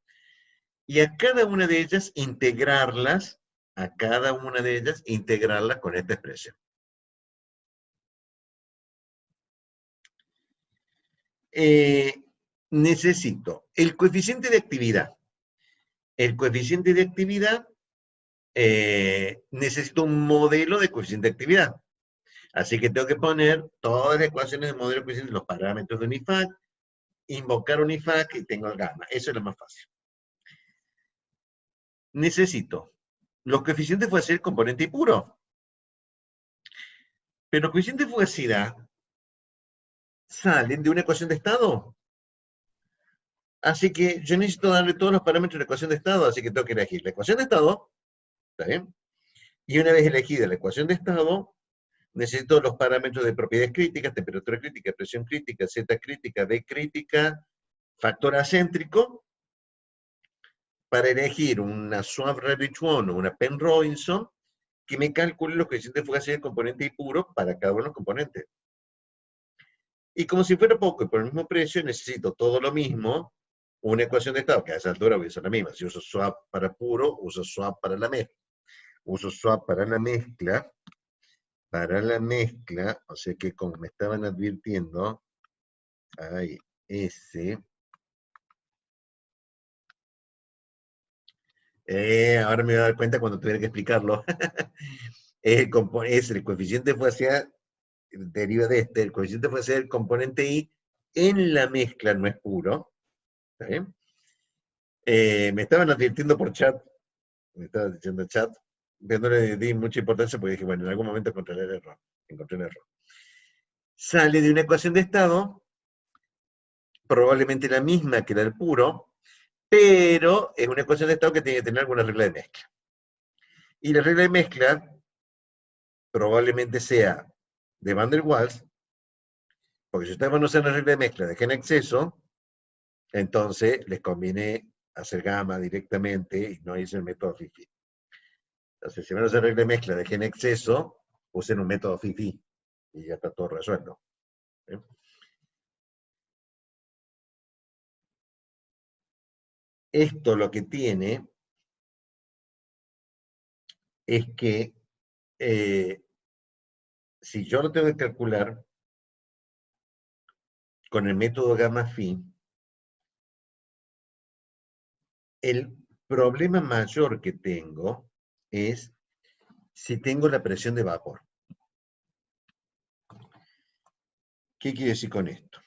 Speaker 1: Y a cada una de ellas integrarlas, con esta expresión. Necesito el coeficiente de actividad. El coeficiente de actividad, necesito un modelo de coeficiente de actividad. Así que tengo que poner todas las ecuaciones de modelo de coeficiente, los parámetros de UNIFAC, invocar UNIFAC y tengo el gamma. Eso es lo más fácil. Necesito los coeficientes de fugacidad del componente puro. Pero los coeficientes de fugacidad salen de una ecuación de estado. Así que yo necesito darle todos los parámetros de la ecuación de estado, así que tengo que elegir la ecuación de estado, ¿está bien? Y una vez elegida la ecuación de estado, necesito los parámetros de propiedades críticas, temperatura crítica, presión crítica, Z crítica, D crítica, factor acéntrico, para elegir una Swab-Rabbit-1 o una Penn-Robinson, que me calcule los coeficientes de fugacidad del componente impuro para cada uno de los componentes. Y como si fuera poco y por el mismo precio, necesito todo lo mismo, una ecuación de estado, que a esa altura voy a usar la misma. Si uso swap para puro, uso swap para la mezcla. Uso swap para la mezcla, o sea que como me estaban advirtiendo, hay ese. Ahora me voy a dar cuenta cuando tuviera que explicarlo. Es el coeficiente fue hacia, deriva de este, el coeficiente fue hacia el componente I en la mezcla, no es puro. ¿Está bien? Me estaban advirtiendo por chat, me estaba diciendo chat, pero no le di mucha importancia porque dije, bueno, en algún momento encontré un error. Sale de una ecuación de estado, probablemente la misma que la del puro, pero es una ecuación de estado que tiene que tener alguna regla de mezcla. Y la regla de mezcla probablemente sea de Van der Waals, porque si ustedes van a usar la regla de mezcla de N exceso, Entonces, les conviene hacer gamma directamente y no irse el método FIFI. Entonces, si van a hacer regla de mezcla, dejen exceso, usen un método FIFI y ya está todo resuelto. ¿Sí? Esto lo que tiene es que si yo lo tengo que calcular con el método gamma phi, el problema mayor que tengo es si tengo la presión de vapor. ¿Qué quiere decir con esto?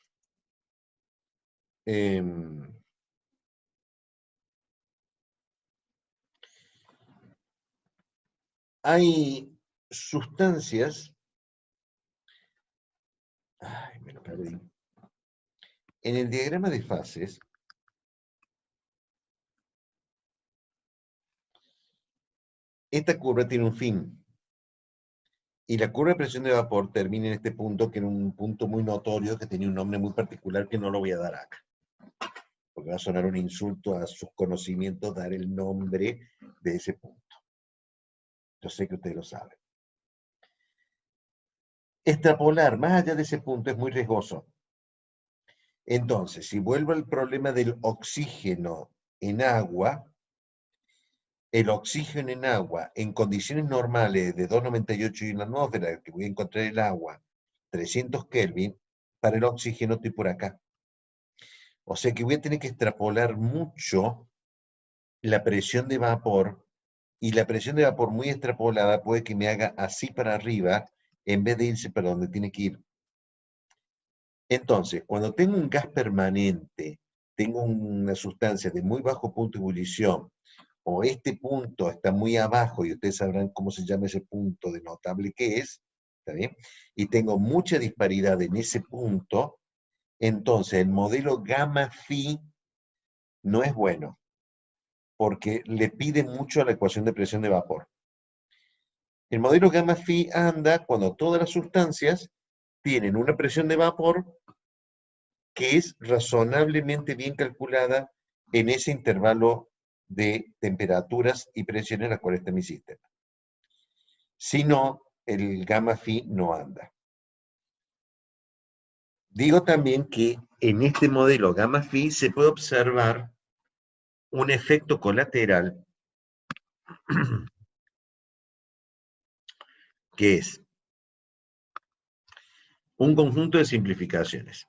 Speaker 1: Hay sustancias, ay, me lo perdí. En el diagrama de fases, esta curva tiene un fin. Y la curva de presión de vapor termina en este punto, que era un punto muy notorio, que tenía un nombre muy particular que no lo voy a dar acá. Porque va a sonar un insulto a sus conocimientos dar el nombre de ese punto. Yo sé que ustedes lo saben. Extrapolar más allá de ese punto es muy riesgoso. Entonces, si vuelvo al problema del oxígeno en agua, el oxígeno en agua en condiciones normales de 2,98 y una atmósfera, que voy a encontrar el agua, 300 Kelvin, para el oxígeno estoy por acá. O sea que voy a tener que extrapolar mucho la presión de vapor, y la presión de vapor muy extrapolada puede que me haga así para arriba en vez de irse para donde tiene que ir. Entonces, cuando tengo un gas permanente, tengo una sustancia de muy bajo punto de ebullición, o este punto está muy abajo, y ustedes sabrán cómo se llama ese punto de notable que es, ¿está bien? Y tengo mucha disparidad en ese punto, entonces el modelo gamma phi no es bueno, porque le pide mucho a la ecuación de presión de vapor. El modelo gamma phi anda cuando todas las sustancias tienen una presión de vapor que es razonablemente bien calculada en ese intervalo de temperaturas y presiones en la cual está mi sistema. Si no, el gamma phi no anda. Digo también que en este modelo gamma phi se puede observar un efecto colateral que es un conjunto de simplificaciones.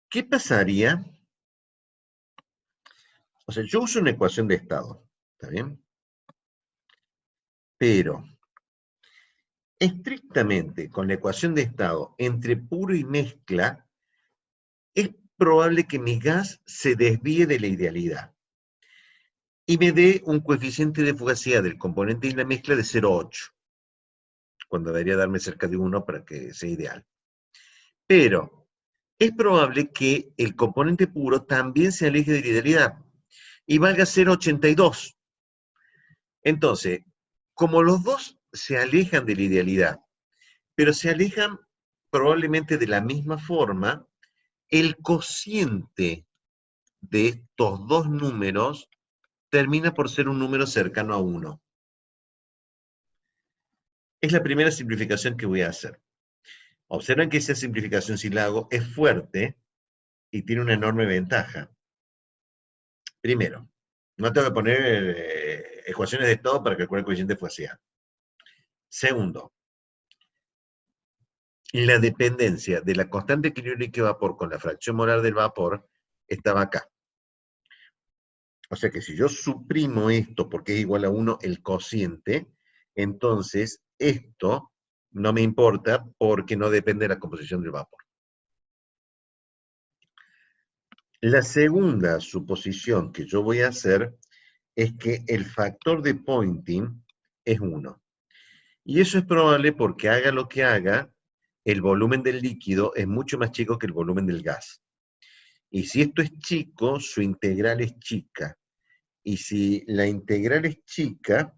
Speaker 1: ¿Qué pasaría? O sea, yo uso una ecuación de estado, ¿está bien? Pero estrictamente con la ecuación de estado entre puro y mezcla, es probable que mi gas se desvíe de la idealidad y me dé un coeficiente de fugacidad del componente y la mezcla de 0,8, cuando debería darme cerca de 1 para que sea ideal. Pero es probable que el componente puro también se aleje de la idealidad y valga 0,82. Entonces, como los dos se alejan de la idealidad, pero se alejan probablemente de la misma forma, el cociente de estos dos números termina por ser un número cercano a 1. Es la primera simplificación que voy a hacer. Observen que esa simplificación, si la hago, es fuerte y tiene una enorme ventaja. Primero, no tengo que poner ecuaciones de estado para calcular el coeficiente de fugacidad. Segundo, la dependencia de la constante equilibrio líquido-vapor con la fracción molar del vapor estaba acá. O sea que si yo suprimo esto porque es igual a 1 el cociente, entonces esto no me importa porque no depende de la composición del vapor. La segunda suposición que yo voy a hacer es que el factor de Poynting es 1. Y eso es probable porque haga lo que haga, el volumen del líquido es mucho más chico que el volumen del gas. Y si esto es chico, su integral es chica. Y si la integral es chica,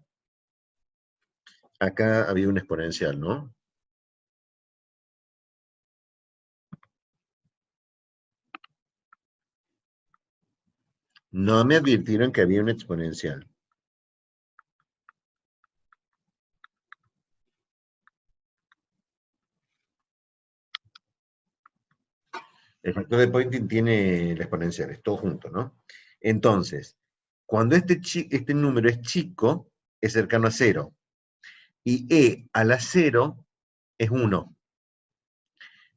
Speaker 1: acá había una exponencial, ¿no? No me advirtieron que había una exponencial. El factor de Poynting tiene la exponencial, es todo junto, ¿no? Entonces, cuando este número es chico, es cercano a 0. Y e a la 0 es 1.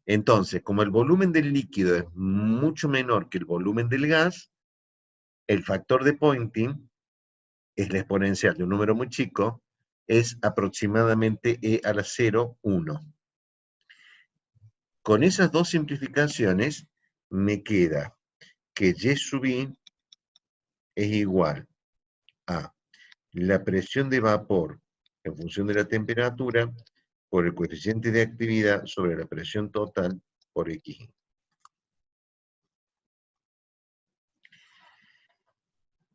Speaker 1: Entonces, como el volumen del líquido es mucho menor que el volumen del gas, el factor de Poynting es la exponencial de un número muy chico, es aproximadamente e a la 0, 1. Con esas dos simplificaciones, me queda que y sub i es igual a la presión de vapor en función de la temperatura por el coeficiente de actividad sobre la presión total por X.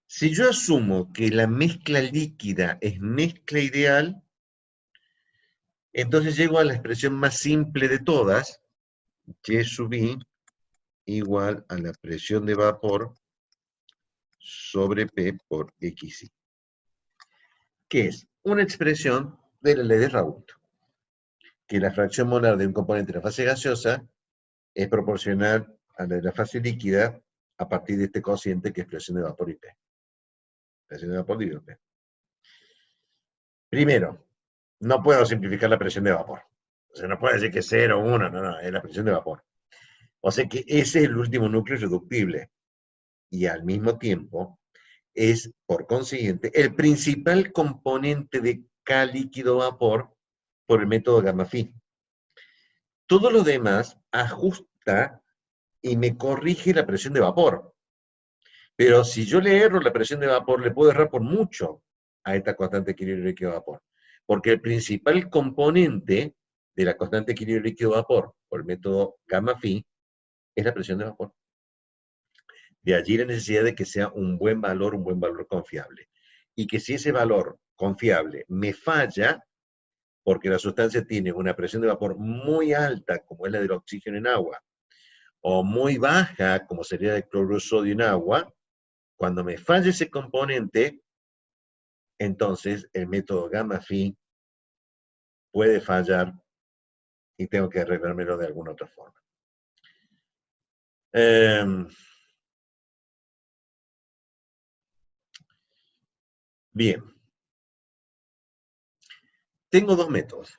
Speaker 1: Si yo asumo que la mezcla líquida es mezcla ideal, entonces llego a la expresión más simple de todas, Y sub i igual a la presión de vapor sobre P por XI, que es una expresión de la ley de Raoult, que la fracción molar de un componente de la fase gaseosa es proporcional a la de la fase líquida a partir de este cociente que es presión de vapor y P. Presión de vapor dividido P. Primero, no puedo simplificar la presión de vapor. O sea, no puedo decir que es 0, 1, no, es la presión de vapor. O sea que ese es el último núcleo irreductible. Y al mismo tiempo, es, por consiguiente, el principal componente de K líquido vapor por el método gamma-phi. Todo lo demás ajusta y me corrige la presión de vapor. Pero si yo le erro la presión de vapor, le puedo errar por mucho a esta constante de equilibrio líquido-vapor. Porque el principal componente de la constante de equilibrio líquido-vapor por el método gamma-phi es la presión de vapor. De allí la necesidad de que sea un buen valor confiable. Y que si ese valor confiable me falla, porque la sustancia tiene una presión de vapor muy alta, como es la del oxígeno en agua, o muy baja, como sería el cloruro de sodio en agua, cuando me falle ese componente, entonces el método gamma-phi puede fallar y tengo que arreglármelo de alguna otra forma. Bien. Tengo dos métodos.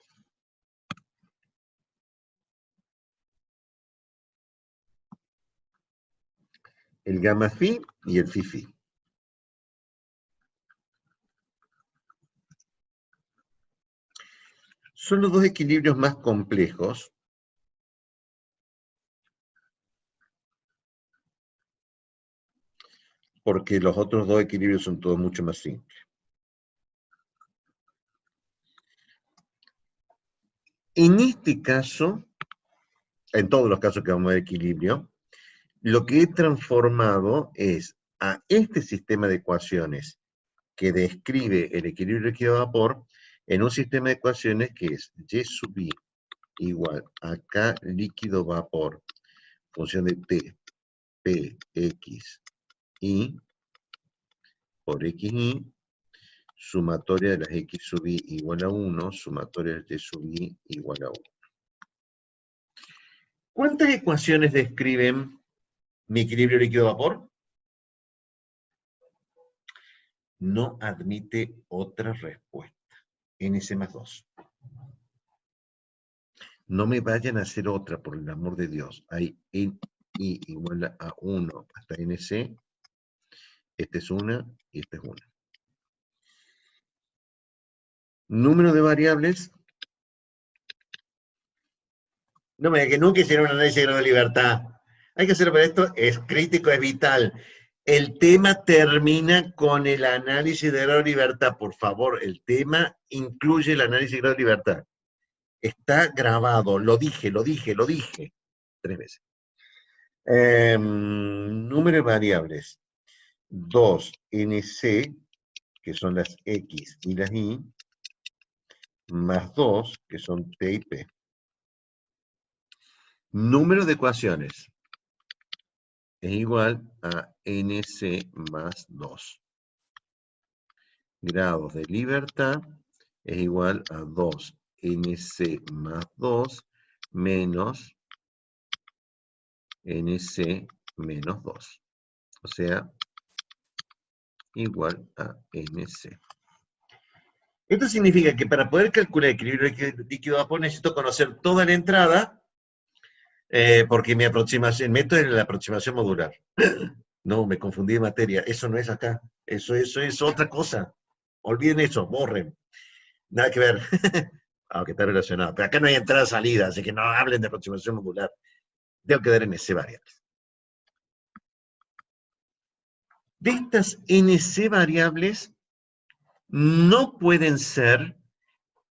Speaker 1: El gamma-phi y el phi-phi. Son los dos equilibrios más complejos porque los otros dos equilibrios son todos mucho más simples. En este caso, en todos los casos que vamos a ver equilibrio, lo que he transformado es a este sistema de ecuaciones que describe el equilibrio líquido-vapor en un sistema de ecuaciones que es Y sub i igual a K líquido-vapor, función de T, P, X, I, por XI, sumatoria de las X sub i igual a 1, sumatoria de Y sub i igual a 1. ¿Cuántas ecuaciones describen mi equilibrio líquido-vapor? No admite otra respuesta. NC más 2. No me vayan a hacer otra, por el amor de Dios. Hay NI igual a 1 hasta NC. Esta es una y esta es una. Número de variables. No me diga que nunca hicieron un análisis de grado de libertad. Hay que hacerlo para esto, es crítico, es vital. El tema termina con el análisis de grado de libertad, por favor. El tema incluye el análisis de grado de libertad. Está grabado, lo dije. 3 veces. Número de variables. 2NC, que son las X y las Y, más 2, que son T y P. Número de ecuaciones. es igual a NC más 2. Grados de libertad es igual a 2 NC más 2 menos NC menos 2. O sea, igual a NC. Esto significa que para poder calcular el equilibrio líquido-vapor necesito conocer toda la entrada, porque mi aproximación, el método es la aproximación modular. No, me confundí de materia. Eso no es acá. Eso es otra cosa. Olviden eso, borren. Nada que ver. Aunque está relacionado. Pero acá no hay entrada-salida, así que no hablen de aproximación modular. Tengo que dar NC variables. De estas NC variables, no pueden ser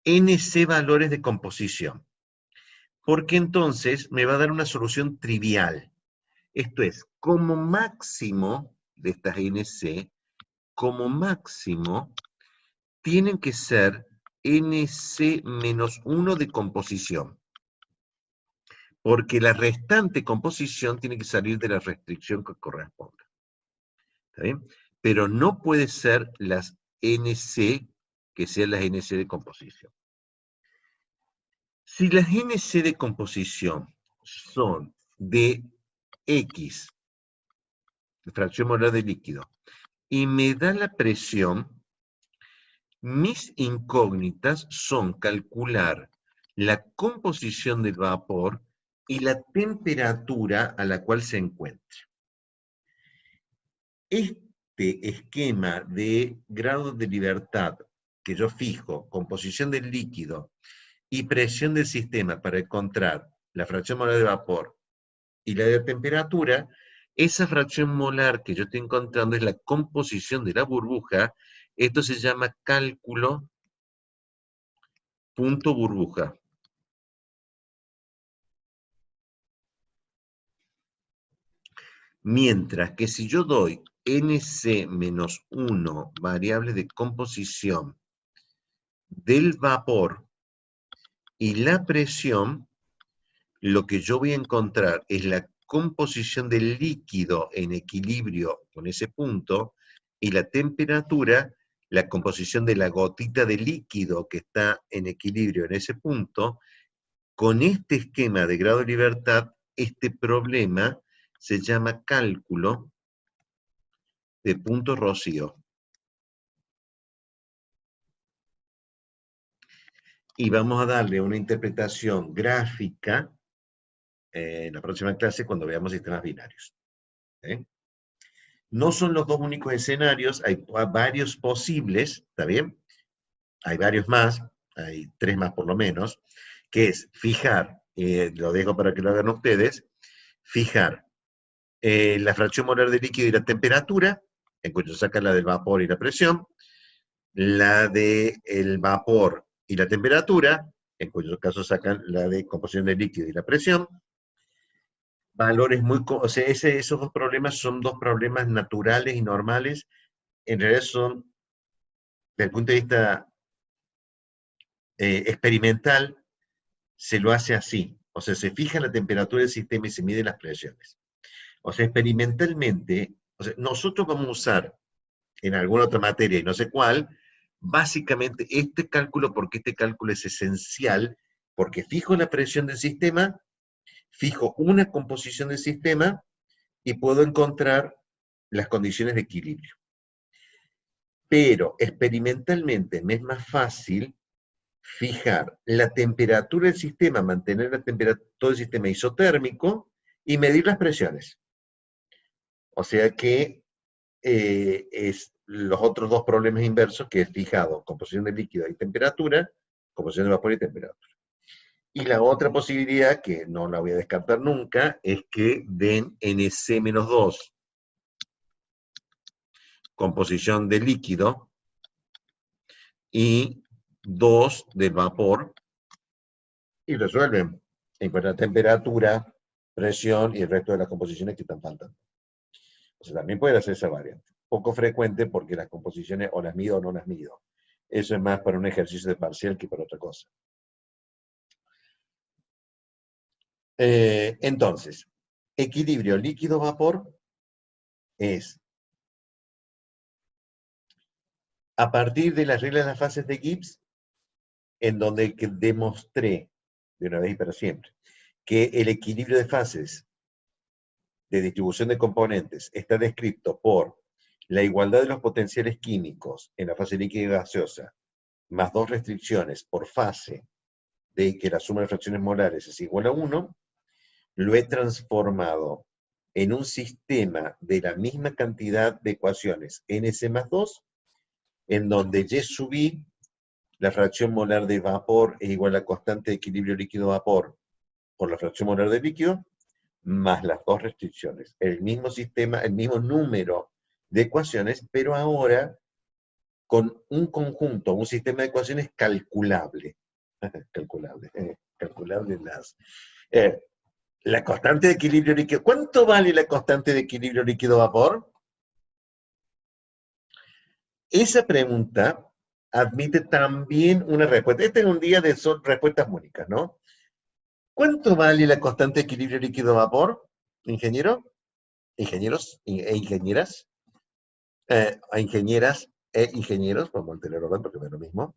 Speaker 1: NC valores de composición, porque entonces me va a dar una solución trivial. Esto es, como máximo de estas NC, como máximo, tienen que ser NC menos 1 de composición, porque la restante composición tiene que salir de la restricción que corresponda. ¿Está bien? Pero no puede ser las NC que sean las NC de composición. Si las NC de composición son de X, fracción molar de líquido, y me da la presión, mis incógnitas son calcular la composición del vapor y la temperatura a la cual se encuentra. Este esquema de grados de libertad que yo fijo, composición del líquido y presión del sistema para encontrar la fracción molar de vapor y la de temperatura, esa fracción molar que yo estoy encontrando es la composición de la burbuja. Esto se llama cálculo punto burbuja. Mientras que si yo doy NC-1 variable de composición del vapor y la presión, lo que yo voy a encontrar es la composición del líquido en equilibrio con ese punto y la temperatura, la composición de la gotita de líquido que está en equilibrio en ese punto. Con este esquema de grado de libertad, este problema se llama cálculo de punto rocío. Y vamos a darle una interpretación gráfica en la próxima clase cuando veamos sistemas binarios. No son los dos únicos escenarios, hay varios posibles, ¿está bien? Hay varios más, hay 3 más por lo menos, que es fijar, lo dejo para que lo hagan ustedes, fijar la fracción molar de líquido y la temperatura, en cuyo sacan la del vapor y la presión, la del vapor y la temperatura, en cuyo caso sacan la de composición del líquido y la presión. Valores muy, o sea, esos dos problemas son dos problemas naturales y normales, en realidad son, desde el punto de vista experimental, se lo hace así, o sea, se fija la temperatura del sistema y se miden las presiones. O sea, experimentalmente, o sea, nosotros vamos a usar en alguna otra materia y no sé cuál, básicamente este cálculo, porque este cálculo es esencial, porque fijo la presión del sistema, fijo una composición del sistema y puedo encontrar las condiciones de equilibrio. Pero experimentalmente me es más fácil fijar la temperatura del sistema, mantener la temperatura, todo el sistema isotérmico y medir las presiones. O sea que es los otros dos problemas inversos que he fijado, composición de líquido y temperatura, composición de vapor y temperatura. Y la otra posibilidad, que no la voy a descartar nunca, es que den NC-2, composición de líquido, y 2 de vapor, y resuelven. Encuentran temperatura, presión y el resto de las composiciones que están faltando. O sea, también puede hacer esa variante. Poco frecuente porque las composiciones o las mido o no las mido. Eso es más para un ejercicio de parcial que para otra cosa. Entonces, equilibrio líquido-vapor es, a partir de las reglas de las fases de Gibbs, en donde demostré, de una vez y para siempre, que el equilibrio de fases de distribución de componentes está descrito por la igualdad de los potenciales químicos en la fase líquida y gaseosa, más dos restricciones por fase de que la suma de fracciones molares es igual a 1, lo he transformado en un sistema de la misma cantidad de ecuaciones NC más 2, en donde Y sub I, la fracción molar de vapor, es igual a la constante de equilibrio líquido-vapor por la fracción molar de líquido, más las dos restricciones. El mismo sistema, el mismo número de ecuaciones, pero ahora con un conjunto, un sistema de ecuaciones calculable. Calculable la constante de equilibrio líquido. ¿Cuánto vale la constante de equilibrio líquido-vapor? Esa pregunta admite también una respuesta. Este es un día de respuestas únicas, ¿no? ¿Cuánto vale la constante de equilibrio líquido-vapor, ingeniero? ¿Ingenieros e ingenieras? A ingenieras e ingenieros, vamos a mantener orden porque es lo mismo.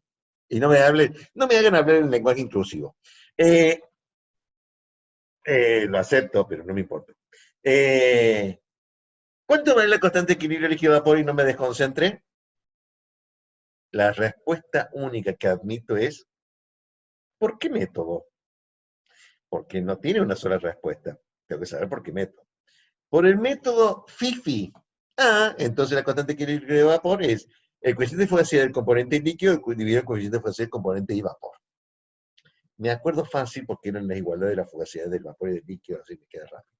Speaker 1: Y no me hagan hablar en lenguaje inclusivo. Lo acepto, pero no me importa. ¿Cuánto vale la constante de equilibrio líquido-vapor y no me desconcentre? La respuesta única que admito es, ¿por qué método? Porque no tiene una sola respuesta. Tengo que saber por qué método. Por el método FIFI. Entonces la constante de equilibrio de vapor es el coeficiente de fugacidad del componente líquido dividido el coeficiente de fugacidad del componente y vapor. Me acuerdo fácil porque eran las igualdades de la fugacidad del vapor y del líquido, así me queda rápido.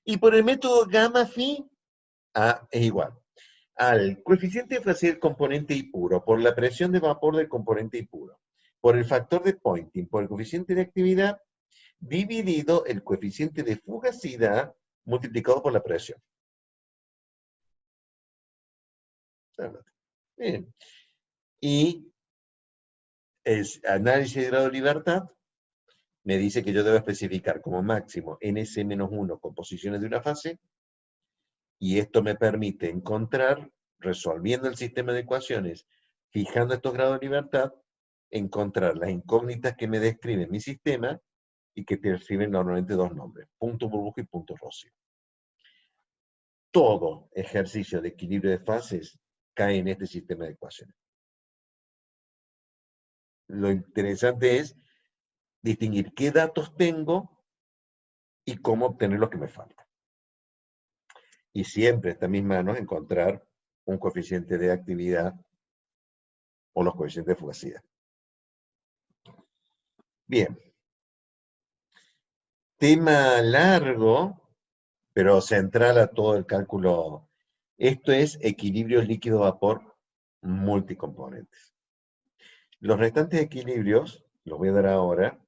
Speaker 1: Y por el método gamma phi, es igual al coeficiente de fugacidad del componente impuro por la presión de vapor del componente impuro, por el factor de Poynting, por el coeficiente de actividad, dividido el coeficiente de fugacidad multiplicado por la presión. Bien. Y el análisis de grado de libertad me dice que yo debo especificar como máximo NC-1 composiciones de una fase, y esto me permite encontrar, resolviendo el sistema de ecuaciones, fijando estos grados de libertad, encontrar las incógnitas que me describen mi sistema y que te describen normalmente dos nombres, punto burbuja y punto Rossi. Todo ejercicio de equilibrio de fases cae en este sistema de ecuaciones. Lo interesante es distinguir qué datos tengo y cómo obtener lo que me falta. Y siempre está en mis manos encontrar un coeficiente de actividad o los coeficientes de fugacidad. Bien. Tema largo, pero central a todo el cálculo. Esto es equilibrio líquido-vapor multicomponentes. Los restantes equilibrios, los voy a dar ahora.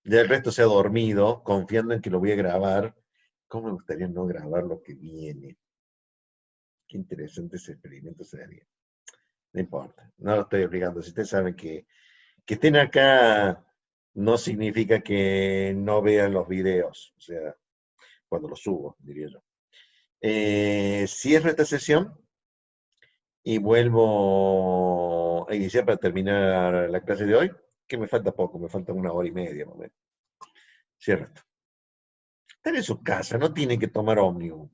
Speaker 1: Ya el resto se ha dormido, confiando en que lo voy a grabar. ¿Cómo me gustaría no grabar lo que viene? Qué interesante ese experimento sería. No importa, no lo estoy obligando. Si ustedes saben que estén acá no significa que no vean los videos. O sea, cuando los subo, diría yo. Cierro esta sesión y vuelvo a iniciar para terminar la clase de hoy, que me falta poco, me falta 1 hora y media más o menos. Cierro esto. Están en su casa, no tienen que tomar ómnibus.